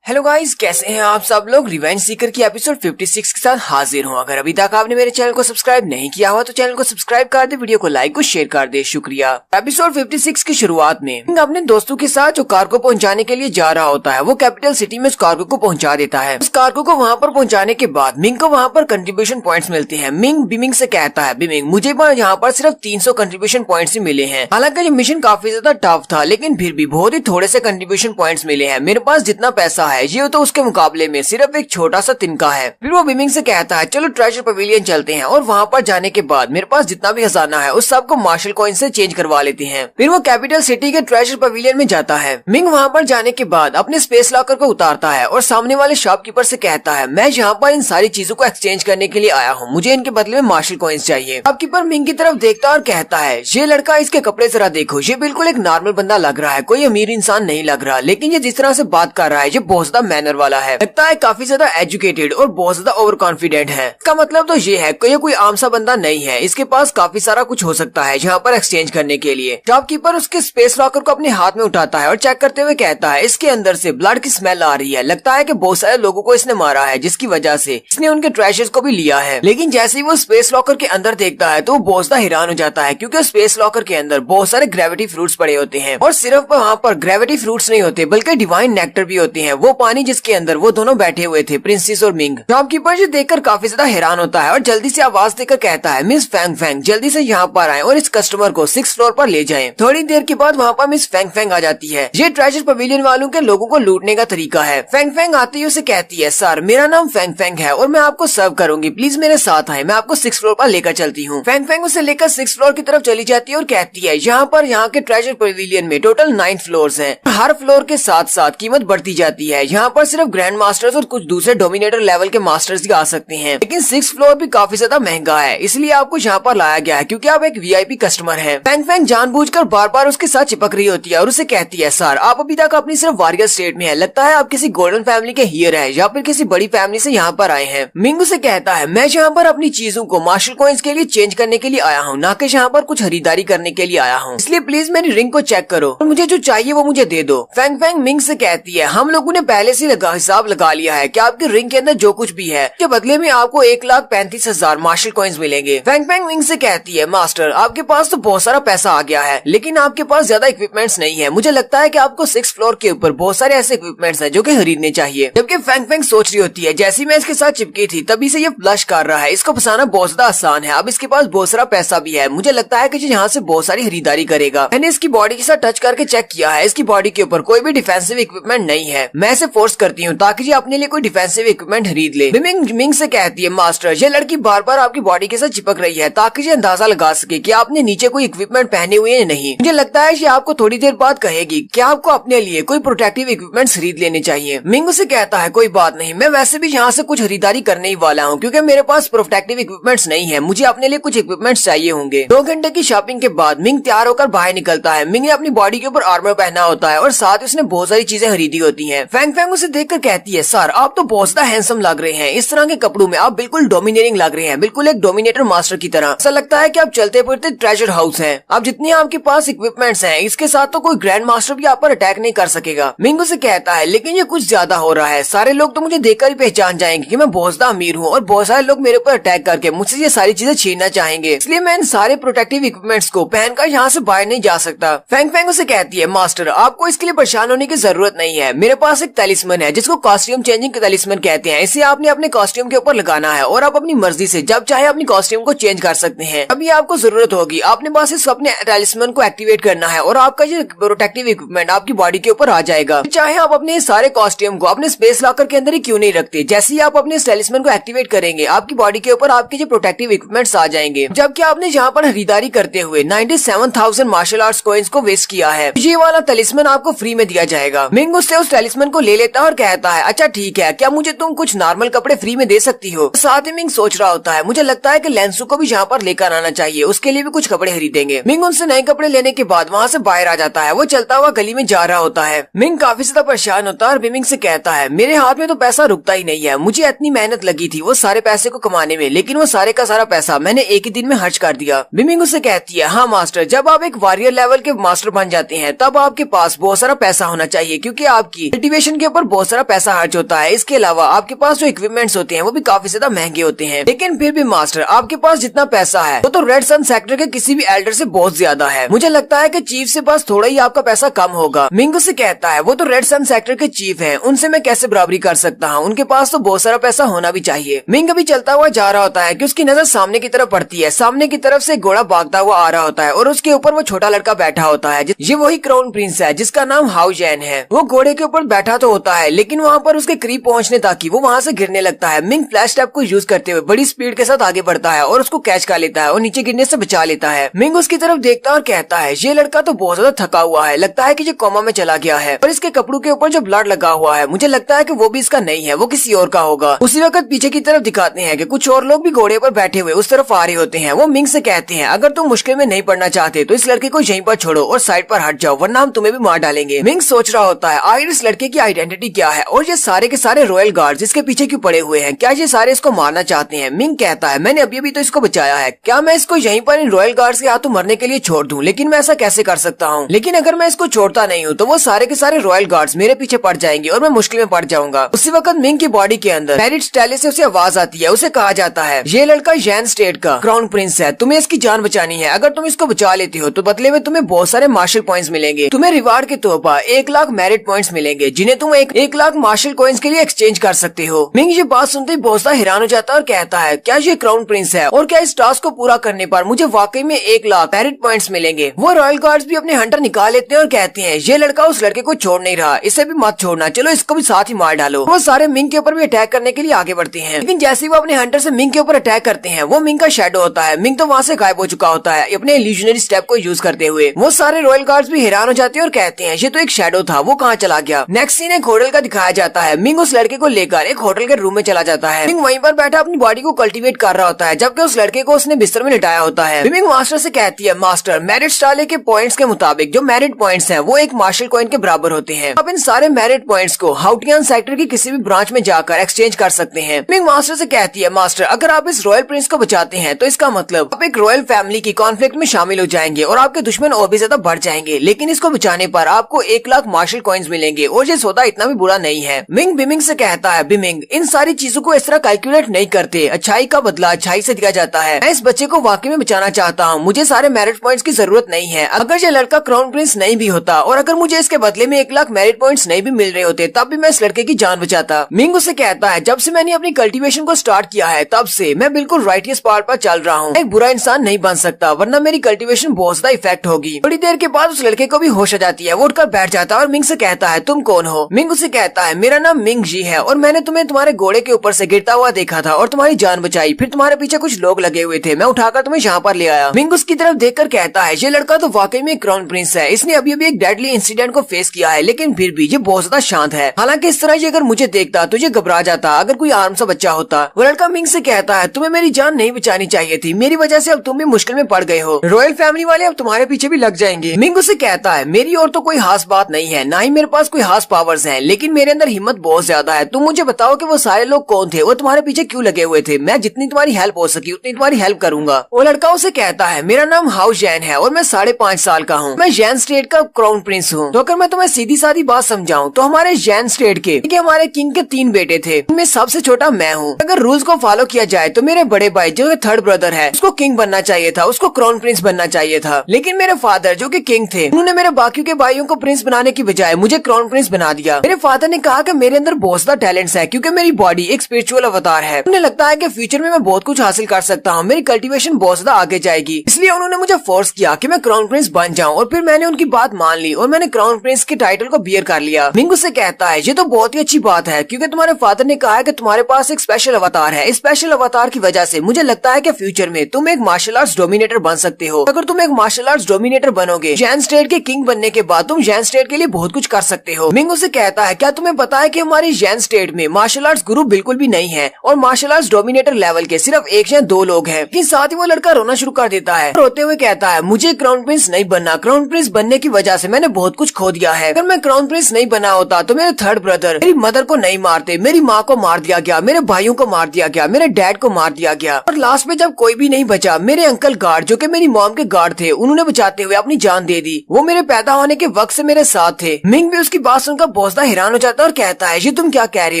हेलो गाइस, कैसे हैं आप सब लोग? रिवेंज सीकर की एपिसोड 56 के साथ हाजिर हूं। अगर अभी तक आपने मेरे चैनल को सब्सक्राइब नहीं किया हुआ तो चैनल को सब्सक्राइब कर दे, वीडियो को लाइक और शेयर कर दे। शुक्रिया। एपिसोड 56 की शुरुआत में मिंग अपने दोस्तों के साथ जो कार्गो पहुंचाने के लिए जा रहा होता है वो कैपिटल सिटी में उस कार्गो को पहुंचा देता है। उस कार्गो को वहाँ पर पहुंचाने के बाद मिंग को वहाँ पर कंट्रीब्यूशन पॉइंट्स मिलते हैं। मिंग बिमिंग से कहता है, बिमिंग मुझे यहाँ पर सिर्फ 300 कंट्रीब्यूशन पॉइंट्स ही मिले हैं। हालांकि ये मिशन काफी ज्यादा टफ था, लेकिन फिर भी बहुत ही थोड़े से कंट्रीब्यूशन पॉइंट्स मिले हैं। मेरे पास जितना पैसा है ये तो उसके मुकाबले में सिर्फ एक छोटा सा तिनका है। फिर वो बिमिंग से कहता है, चलो ट्रेजर पवेलियन चलते हैं और वहाँ पर जाने के बाद मेरे पास जितना भी खजाना है उस सबको मार्शल कॉइन से चेंज करवा लेते हैं। फिर वो कैपिटल सिटी के ट्रेजर पवेलियन में जाता है। मिंग वहाँ पर जाने के बाद अपने स्पेस लॉकर को उतारता है और सामने वाले शॉपकीपर से कहता है, मैं यहाँ पर इन सारी चीजों को एक्सचेंज करने के लिए आया हूँ, मुझे इनके बदले में मार्शल कॉइन्स चाहिए। शॉपकीपर मिंग की तरफ देखता है और कहता है, ये लड़का, इसके कपड़े जरा देखो, ये बिल्कुल एक नॉर्मल बंदा लग रहा है, कोई अमीर इंसान नहीं लग रहा, लेकिन ये जिस तरह से बात कर रहा है ये बहुत ज्यादा मैनर वाला है, लगता है काफी ज्यादा एजुकेटेड और बहुत ज्यादा ओवर कॉन्फिडेंट है। इसका मतलब तो ये है कि ये कोई आम सा बंदा नहीं है, इसके पास काफी सारा कुछ हो सकता है यहाँ पर एक्सचेंज करने के लिए। शॉपकीपर उसके स्पेस लॉकर को अपने हाथ में उठाता है और चेक करते हुए कहता है, इसके अंदर से ब्लड की स्मेल आ रही है, लगता है कि बहुत सारे लोगों को इसने मारा है, जिसकी वजह से इसने उनके ट्रेजर्स को भी लिया है। लेकिन जैसे ही वो स्पेस लॉकर के अंदर देखता है तो वो बहुत ज्यादा हैरान हो जाता है, क्योंकि स्पेस लॉकर के अंदर बहुत सारे ग्रेविटी फ्रूट्स पड़े होते हैं और सिर्फ वहाँ पर ग्रेविटी फ्रूट्स नहीं होते बल्कि डिवाइन नेक्टर भी होते हैं। वो पानी जिसके अंदर वो दोनों बैठे हुए थे, प्रिंसेस और मिंग। शॉपकीपर ये देखकर काफी ज्यादा हैरान होता है और जल्दी से आवाज देकर कहता है, मिस फैंग फैंग जल्दी से यहाँ पर आए और इस कस्टमर को 6th फ्लोर पर ले जाएं। थोड़ी देर के बाद वहाँ पर मिस फैंग फैंग आ जाती है। ये ट्रेजर पवेलियन वालों के लोगों को लूटने का तरीका है। फैंग फैंग आती है, उसे कहती है, सर मेरा नाम फैंग फैंग है और मैं आपको सर्व करूंगी, प्लीज मेरे साथ आए, मैं आपको 6th फ्लोर पर लेकर चलती हूँ। फैंग फैंग उसे लेकर 6th फ्लोर की तरफ चली जाती है और कहती है, यहाँ के ट्रेजर पवेलियन में टोटल 9 फ्लोर्स हैं। हर फ्लोर के साथ साथ कीमत बढ़ती जाती है। यहाँ पर सिर्फ ग्रैंड मास्टर्स और कुछ दूसरे डोमिनेटर लेवल के मास्टर्स ही आ सकते हैं, लेकिन 6th फ्लोर भी काफी ज्यादा महंगा है, इसलिए आपको यहाँ पर लाया गया है क्योंकि आप एक वीआईपी कस्टमर हैं। फैंग फैंग जानबूझकर बार बार उसके साथ चिपक रही होती है और उसे कहती है, सर आप अभी तक अपनी सिर्फ वॉरियर स्टेट में है, लगता है आप किसी गोल्डन फैमिली के हियर है या फिर किसी बड़ी फैमिली से यहाँ पर आए हैं। मिंग उसे कहता है, मैं यहाँ पर अपनी चीजों को मार्शल कॉइन्स के लिए चेंज करने के लिए आया हूँ, ना कि यहाँ पर कुछ खरीदारी करने के लिए आया हूँ, इसलिए प्लीज मेरी रिंग को चेक करो और मुझे जो चाहिए वो मुझे दे दो। फैंग फैंग मिंग से कहती है, हम लोगों ने पहले से हिसाब लगा लिया है कि आपकी रिंग के अंदर जो कुछ भी है के बदले में आपको 1,35,000 मार्शल कॉइन्स मिलेंगे। फैंग फैंग मिंग से कहती है, मास्टर आपके पास तो बहुत सारा पैसा आ गया है, लेकिन आपके पास ज्यादा इक्विपमेंट्स नहीं है, मुझे लगता है कि आपको 6th फ्लोर के ऊपर बहुत सारे ऐसे इक्विपमेंट्स हैं जो कि खरीदने चाहिए। जबकि फैंग फैंग सोच रही होती है, जैसी मैं इसके साथ चिपकी थी तभी से ये फ्लश कर रहा है, इसको फंसाना बहुत ज्यादा आसान है, अब इसके पास बहुत सारा पैसा भी है, मुझे लगता है कि यहाँ से बहुत सारी खरीदारी करेगा। मैंने इसकी बॉडी के साथ टच करके चेक किया है, इसकी बॉडी के ऊपर कोई भी डिफेंसिव इक्विपमेंट नहीं है, मैं इसे फोर्स करती हूँ ताकि ये अपने लिए कोई डिफेंसिव इक्विपमेंट खरीद ले। मिंग से कहती है, मास्टर ये लड़की बार बार आपकी बॉडी के साथ चिपक रही है ताकि ये अंदाजा लगा सके कि आपने नीचे कोई इक्विपमेंट पहने हुए हैं नहीं। मुझे लगता है ये आपको थोड़ी देर बाद कहेगी कि आपको अपने लिए कोई प्रोटेक्टिव इक्विपमेंट खरीद लेने चाहिए। मिंग उसे कहता है, कोई बात नहीं, मैं वैसे भी यहाँ से कुछ खरीदारी करने ही वाला हूँ क्योंकि मेरे पास प्रोटेक्टिव इक्विपमेंट्स नहीं है, मुझे अपने लिए कुछ इक्विपमेंट्स चाहिए होंगे। 2 घंटे की शॉपिंग के बाद मिंग तैयार होकर बाहर निकलता है। मिंग ने अपनी बॉडी के ऊपर आर्मर पहना होता है और साथ ही उसने बहुत सारी चीजें खरीदी होती है। फैंग फैंग उसे देखकर कहती है, सर आप तो बहुत ज्यादा हैंडसम लग रहे हैं, इस तरह के कपड़ों में आप बिल्कुल डोमिनेटिंग लग रहे हैं, बिल्कुल एक डोमिनेटर मास्टर की तरह। ऐसा लगता है कि आप चलते फिरते ट्रेजर हाउस हैं। अब जितनी आपके पास इक्विपमेंट्स हैं इसके साथ तो कोई ग्रैंड मास्टर भी आप पर अटैक नहीं कर सकेगा। मिंग उसे कहता है, लेकिन ये कुछ ज्यादा हो रहा है, सारे लोग तो मुझे देखकर ही पहचान जाएंगे कि मैं बहुत ज्यादा अमीर हूँ और बहुत सारे लोग मेरे ऊपर अटैक करके मुझसे ये सारी चीजें छीनना चाहेंगे, इसलिए मैं इन सारे प्रोटेक्टिव इक्विपमेंट्स को पहनकर यहाँ से बाहर नहीं जा सकता। फैंग फैंग उसे कहती है, मास्टर आपको इसके लिए परेशान होने की जरूरत नहीं है, मेरे पास एक तलिस्मन है जिसको कॉस्ट्यूम चेंजिंग तलिस्मन कहते हैं, इसे आपने अपने कॉस्ट्यूम के ऊपर लगाना है और आप अपनी मर्जी से जब चाहे अपनी कॉस्ट्यूम को चेंज कर सकते हैं। अभी आपको जरूरत होगी, आपने बस इस अपने तलिस्मन को एक्टिवेट करना है और आपका ये प्रोटेक्टिव इक्विपमेंट आपकी बॉडी के ऊपर आ जाएगा। चाहे आप अपने सारे कॉस्ट्यूम को अपने स्पेस लॉकर के अंदर ही क्यों नहीं रखते, जैसे ही आप अपने तलिस्मन को एक्टिवेट करेंगे आपकी बॉडी के ऊपर आपके जो प्रोटेक्टिव इक्विपमेंट्स आ जाएंगे। जबकि आपने यहाँ पर खरीदारी करते हुए 97,000 मार्शल आर्ट्स कॉइन्स को वेस्ट किया है, ये वाला तलिस्मन आपको फ्री में दिया जाएगा। मिंग उससे उस तलिस्मन को ले लेता है और कहता है अच्छा ठीक है, क्या मुझे तुम कुछ नॉर्मल कपड़े फ्री में दे सकती हो। साथ ही मिंग सोच रहा होता है मुझे लगता है कि लेंसू को भी यहाँ पर लेकर आना चाहिए, उसके लिए भी कुछ कपड़े खरीदेंगे। मिंग उनसे नए कपड़े लेने के बाद वहाँ से बाहर आ जाता है। वो चलता हुआ गली में जा रहा होता है। मिंग काफी ज्यादा परेशान होता है और बिमिंग से कहता है मेरे हाथ में तो पैसा रुकता ही नहीं है, मुझे इतनी मेहनत लगी थी वो सारे पैसे को कमाने में, लेकिन वो सारे का सारा पैसा मैंने एक ही दिन में खर्च कर दिया। बिमिंग उससे कहती है हाँ मास्टर, जब आप एक वॉरियर लेवल के मास्टर बन जाते हैं तब आपके पास बहुत सारा पैसा होना चाहिए, क्योंकि आपकी कल्टीवेशन के ऊपर बहुत सारा पैसा खर्च होता है। इसके अलावा आपके पास जो इक्विपमेंट्स होते हैं वो भी काफी ज्यादा महंगे होते हैं, लेकिन फिर भी मास्टर आपके पास जितना पैसा है वो तो रेड सन सेक्टर के किसी भी एल्डर से बहुत ज्यादा है। मुझे लगता है कि चीफ से बस थोड़ा ही आपका पैसा कम होगा। मिंग उससे कहता है वो तो रेड सन सेक्टर के चीफ हैं, उनसे मैं कैसे बराबरी कर सकता हूँ, उनके पास तो बहुत सारा पैसा होना भी चाहिए। मिंग अभी चलता हुआ जा रहा होता है कि उसकी नजर सामने की तरफ पड़ती है। सामने की तरफ से घोड़ा भागता हुआ आ रहा होता है और उसके ऊपर वो छोटा लड़का बैठा होता है। ये वही क्राउन प्रिंस है जिसका नाम हाउ जैन है। वो घोड़े के ऊपर बैठा तो होता है, लेकिन वहाँ पर उसके करीब पहुँचने ताकि वो वहाँ से गिरने लगता है। मिंग फ्लैश टैप को यूज करते हुए बड़ी स्पीड के साथ आगे बढ़ता है और उसको कैच कर लेता है और नीचे गिरने से बचा लेता है। मिंग उसकी तरफ देखता है और कहता है ये लड़का तो बहुत ज्यादा थका हुआ है, लगता है कि ये कोमा में चला गया है, और इसके कपड़ों के ऊपर जो ब्लड लगा हुआ है मुझे लगता है कि वो भी इसका नहीं है, वो किसी और का होगा। उसी वक्त पीछे की तरफ दिखाते हैं कि कुछ और लोग भी घोड़े पर बैठे हुए उस तरफ आ रहे होते हैं। वो मिंग से कहते हैं अगर तुम मुश्किल में नहीं पड़ना चाहते तो इस लड़के को यहीं पर छोड़ो और साइड पर हट जाओ, वरना हम तुम्हें भी मार डालेंगे। मिंग सोच रहा होता है आखिर इस लड़के की आइडेंटिटी क्या है और ये सारे के सारे रॉयल गार्ड इसके पीछे क्यों पड़े हुए हैं, क्या ये सारे इसको मारना चाहते हैं। मिंग कहता है मैंने अभी तो इसको बचाया है, क्या मैं इसको यहीं पर इन रॉयल गार्ड्स के हाथों मरने के लिए छोड़ दूं, लेकिन मैं ऐसा कैसे कर सकता हूँ। लेकिन अगर मैं इसको छोड़ता नहीं हूँ तो वो सारे के सारे रॉयल गार्ड्स मेरे पीछे पड़ जाएंगे और मैं मुश्किल में पड़ जाऊंगा। उसी वक्त मिंग की बॉडी के अंदर मैरिड स्टैली से उसे आवाज आती है। उसे कहा जाता है ये लड़का जैन स्टेट का क्राउन प्रिंस है, तुम्हें इसकी जान बचानी है। अगर तुम इसको बचा लेती हो तो बदले में तुम्हें बहुत सारे मार्शल पॉइंट्स मिलेंगे। तुम्हें रिवार्ड के तौर पर 1 लाख मैरिड पॉइंट्स मिलेंगे, जिन्हें तुम 1 लाख मार्शल कॉइन्स के लिए एक्सचेंज कर सकते हो। मिंग ये बात सुनते ही बहुत ज्यादा हैरान हो जाता है और कहता है क्या ये क्राउन प्रिंस है और क्या इस टास्क को पूरा करने पर मुझे वाकई में 1 लाख मैरिड पॉइंट्स मिलेंगे। वो रॉयल गार्ड्स भी अपने हंटर निकाल लेते हैं और कहते हैं ये लड़का उस लड़के को छोड़ नहीं रहा, इसे भी मत छोड़ना, चलो इसको भी साथ ही मार डालो। वो सारे मिंग के ऊपर भी अटैक करने के लिए आगे बढ़ते हैं, लेकिन जैसे ही वो अपने हंटर से मिंग के ऊपर अटैक करते हैं वो मिंग का शैडो होता है। मिंग तो वहाँ से गायब हो चुका होता है अपने इल्यूजनरी स्टेप को यूज करते हुए। वो सारे रॉयल गार्ड्स भी हैरान हो जाते हैं और कहते हैं ये तो एक शैडो था, वो कहाँ चला गया। नेक्स्ट सीन एक होटल का दिखाया जाता है। मिंग उस लड़के को लेकर एक होटल के रूम में चला जाता है। मिंग वहीं पर बैठा अपनी बॉडी को कल्टीवेट कर रहा होता है, जबकि उस लड़के को उसने बिस्तर में लिटाया होता है। मिंग मास्टर से कहती है मास्टर मैरिड स्टाले के पॉइंट्स के मुताबिक जो मैरिड पॉइंट्स हैं वो एक मार्शल कॉइन के बराबर होते हैं। आप इन सारे मैरिड पॉइंट्स को हाउटियन सेक्टर की किसी भी ब्रांच में जाकर एक्सचेंज कर सकते हैं। मिंग मास्टर से कहती है मास्टर अगर आप इस रॉयल प्रिंस को बचाते हैं तो इसका मतलब आप एक रॉयल फैमिली की कॉन्फ्लिक्ट में शामिल हो जाएंगे और आपके दुश्मन और भी ज्यादा बढ़ जाएंगे, लेकिन इसको बचाने पर आपको 1 लाख मार्शल कॉइन्स मिलेंगे और ये सौदा इतना भी बुरा नहीं है। मिंग बिमिंग से कहता है बिमिंग इन सारी चीजों को इस तरह कैलकुलेट नहीं करते, अच्छाई का बदला अच्छाई से दिया जाता है। मैं इस बच्चे को वाकई में बचाना चाहता हूँ, मुझे सारे मैरिट पॉइंट्स की जरूरत नहीं है। अगर ये लड़का क्राउन प्रिंस नहीं भी होता और अगर मुझे इसके बदले में 1 लाख मैरिट पॉइंट्स नहीं भी मिल रहे होते तब भी मैं इस लड़के की जान बचाता। मिंग उसे कहता है जब से मैंने अपनी कल्टीवेशन को स्टार्ट किया है तब से मैं बिल्कुल राइटियस पार्ट पर चल रहा हूँ। एक बुरा इंसान नहीं बन सकता वरना मेरी कल्टीवेशन बहुत ज्यादा इफेक्ट होगी। थोड़ी देर के बाद उस लड़के को भी होश आ जाती है। वो उठकर बैठ जाता है और मिंग से कहता है तुम कौन हो। मिंग उसे कहता है मेरा नाम मिंग जी है और मैंने तुम्हें तुम्हारे घोड़े के ऊपर से गिरता हुआ देखा था और तुम्हारी जान बचाई, फिर तुम्हारे पीछे कुछ लोग लगे हुए थे, मैं उठाकर तुम्हें यहाँ पर ले आया। मिंग उसकी तरफ देखकर कहता है ये लड़का तो वाकई में क्राउन प्रिंस है, इसने अभी अभी एक डेडली इंसिडेंट को फेस किया है, लेकिन फिर भी ये बहुत ज्यादा शांत है। हालांकि इस तरह ये अगर मुझे देखता तो ये घबरा जाता अगर कोई आर्म सा बच्चा होता। वो लड़का मिंग से कहता है तुम्हें मेरी जान नहीं बचानी चाहिए थी, मेरी वजह से अब तुम भी मुश्किल में पड़ गए हो, रॉयल फैमिली वाले अब तुम्हारे पीछे भी लग जाएंगे। मिंग उसे कहता है मेरी और तो कोई खास बात नहीं है, ना ही मेरे पास कोई खास पावर्स हैं, लेकिन मेरे अंदर हिम्मत बहुत ज्यादा है। तुम मुझे बताओ कि वो सारे लोग कौन थे, वो तुम्हारे पीछे क्यों लगे हुए थे, मैं जितनी तुम्हारी हेल्प हो सकी उतनी तुम्हारी हेल्प करूंगा। वो लड़का उसे कहता है मेरा नाम हाउ जैन है और मैं 5.5 साल का हूँ, मैं जैन स्टेट का क्राउन प्रिंस हूँ। तो अगर मैं तुम्हें सीधी सादी बात समझाऊं तो हमारे जैन स्टेट के हमारे किंग के 3 बेटे थे, उनमें सबसे छोटा मैं हूँ। अगर रूल्स को फॉलो किया जाए तो मेरे बड़े भाई जो थर्ड ब्रदर है उसको किंग बनना चाहिए था, उसको क्राउन प्रिंस बनना चाहिए था, लेकिन मेरे फादर जो कि किंग थे उन्होंने मेरे बाकियों के भाइयों को प्रिंस बनाने की बजाय मुझे क्राउन प्रिंस बना दिया। मेरे फादर ने कहा कि मेरे अंदर बहुत ज्यादा टैलेंट्स है क्योंकि मेरी बॉडी एक स्पिरिचुअल अवतार है, उन्हें लगता है कि फ्यूचर में मैं बहुत कुछ हासिल कर सकता हूँ, मेरी कल्टीवेशन बहुत ज्यादा आगे जाएगी, इसलिए उन्होंने मुझे फोर्स किया कि मैं क्राउन प्रिंस बन जाऊँ और फिर मैंने उनकी बात मान ली और मैंने क्राउन प्रिंस के टाइटल को बियर कर लिया। मिंग उससे कहता है ये तो बहुत ही अच्छी बात है क्योंकि तुम्हारे फादर ने कहा है कि तुम्हारे पास एक स्पेशल अवतार है, इस स्पेशल अवतार की वजह से मुझे लगता है कि फ्यूचर में तुम एक मार्शल आर्ट्स डोमिनेटर बन सकते हो। अगर तुम एक मार्शल आर्ट्स डोमिनेटर बनोगे जैन स्टेट के किंग बनने के बाद तुम जैन स्टेट के लिए बहुत कुछ कर सकते हो। मिंग उसे कहता है क्या तुम्हें पता है कि हमारी जैन स्टेट में मार्शल आर्ट्स गुरु बिल्कुल भी नहीं है और मार्शल आर्ट्स डोमिनेटर लेवल के सिर्फ 1 या 2 लोग हैं। लेकिन साथ ही वो लड़का रोना शुरू कर देता है, रोते हुए कहता है मुझे क्राउन प्रिंस नहीं बनना, क्राउन प्रिंस बनने की वजह से मैंने बहुत कुछ खो दिया है। अगर मैं क्राउन प्रिंस नहीं बना होता तो मेरे थर्ड ब्रदर मेरी मदर को नहीं मारते, मेरी माँ को मार दिया गया, मेरे भाइयों को मार दिया गया, मेरे डैड को मार दिया गया और लास्ट में जब कोई भी नहीं बचा मेरे अंकल गार्ड जो कि मेरी मॉम के गार्ड थे उन्होंने बचाते हुए अपनी जान दे दी। वो मेरे पैदा होने के वक्त से मेरे साथ थे। मिंग भी उसकी बात सुनकर बहुत ज्यादा हैरान हो जाता है और कहता है ये तुम क्या कह रहे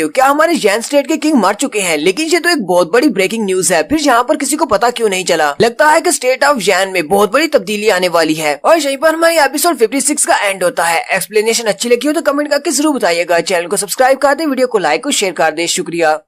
हो, क्या हमारे जैन स्टेट के किंग मर चुके हैं? लेकिन ये तो एक बहुत बड़ी ब्रेकिंग न्यूज है, फिर यहाँ पर किसी को पता क्यों नहीं चला? लगता है कि स्टेट ऑफ जैन में बहुत बड़ी तब्दीली आने वाली है। और यहीं पर हमारी एपिसोड 56 का एंड होता है। एक्सप्लेनेशन अच्छी लगी हो तो कमेंट करके जरूर बताइएगा। चैनल को सब्सक्राइब कर दे, वीडियो को लाइक और शेयर कर दे। शुक्रिया।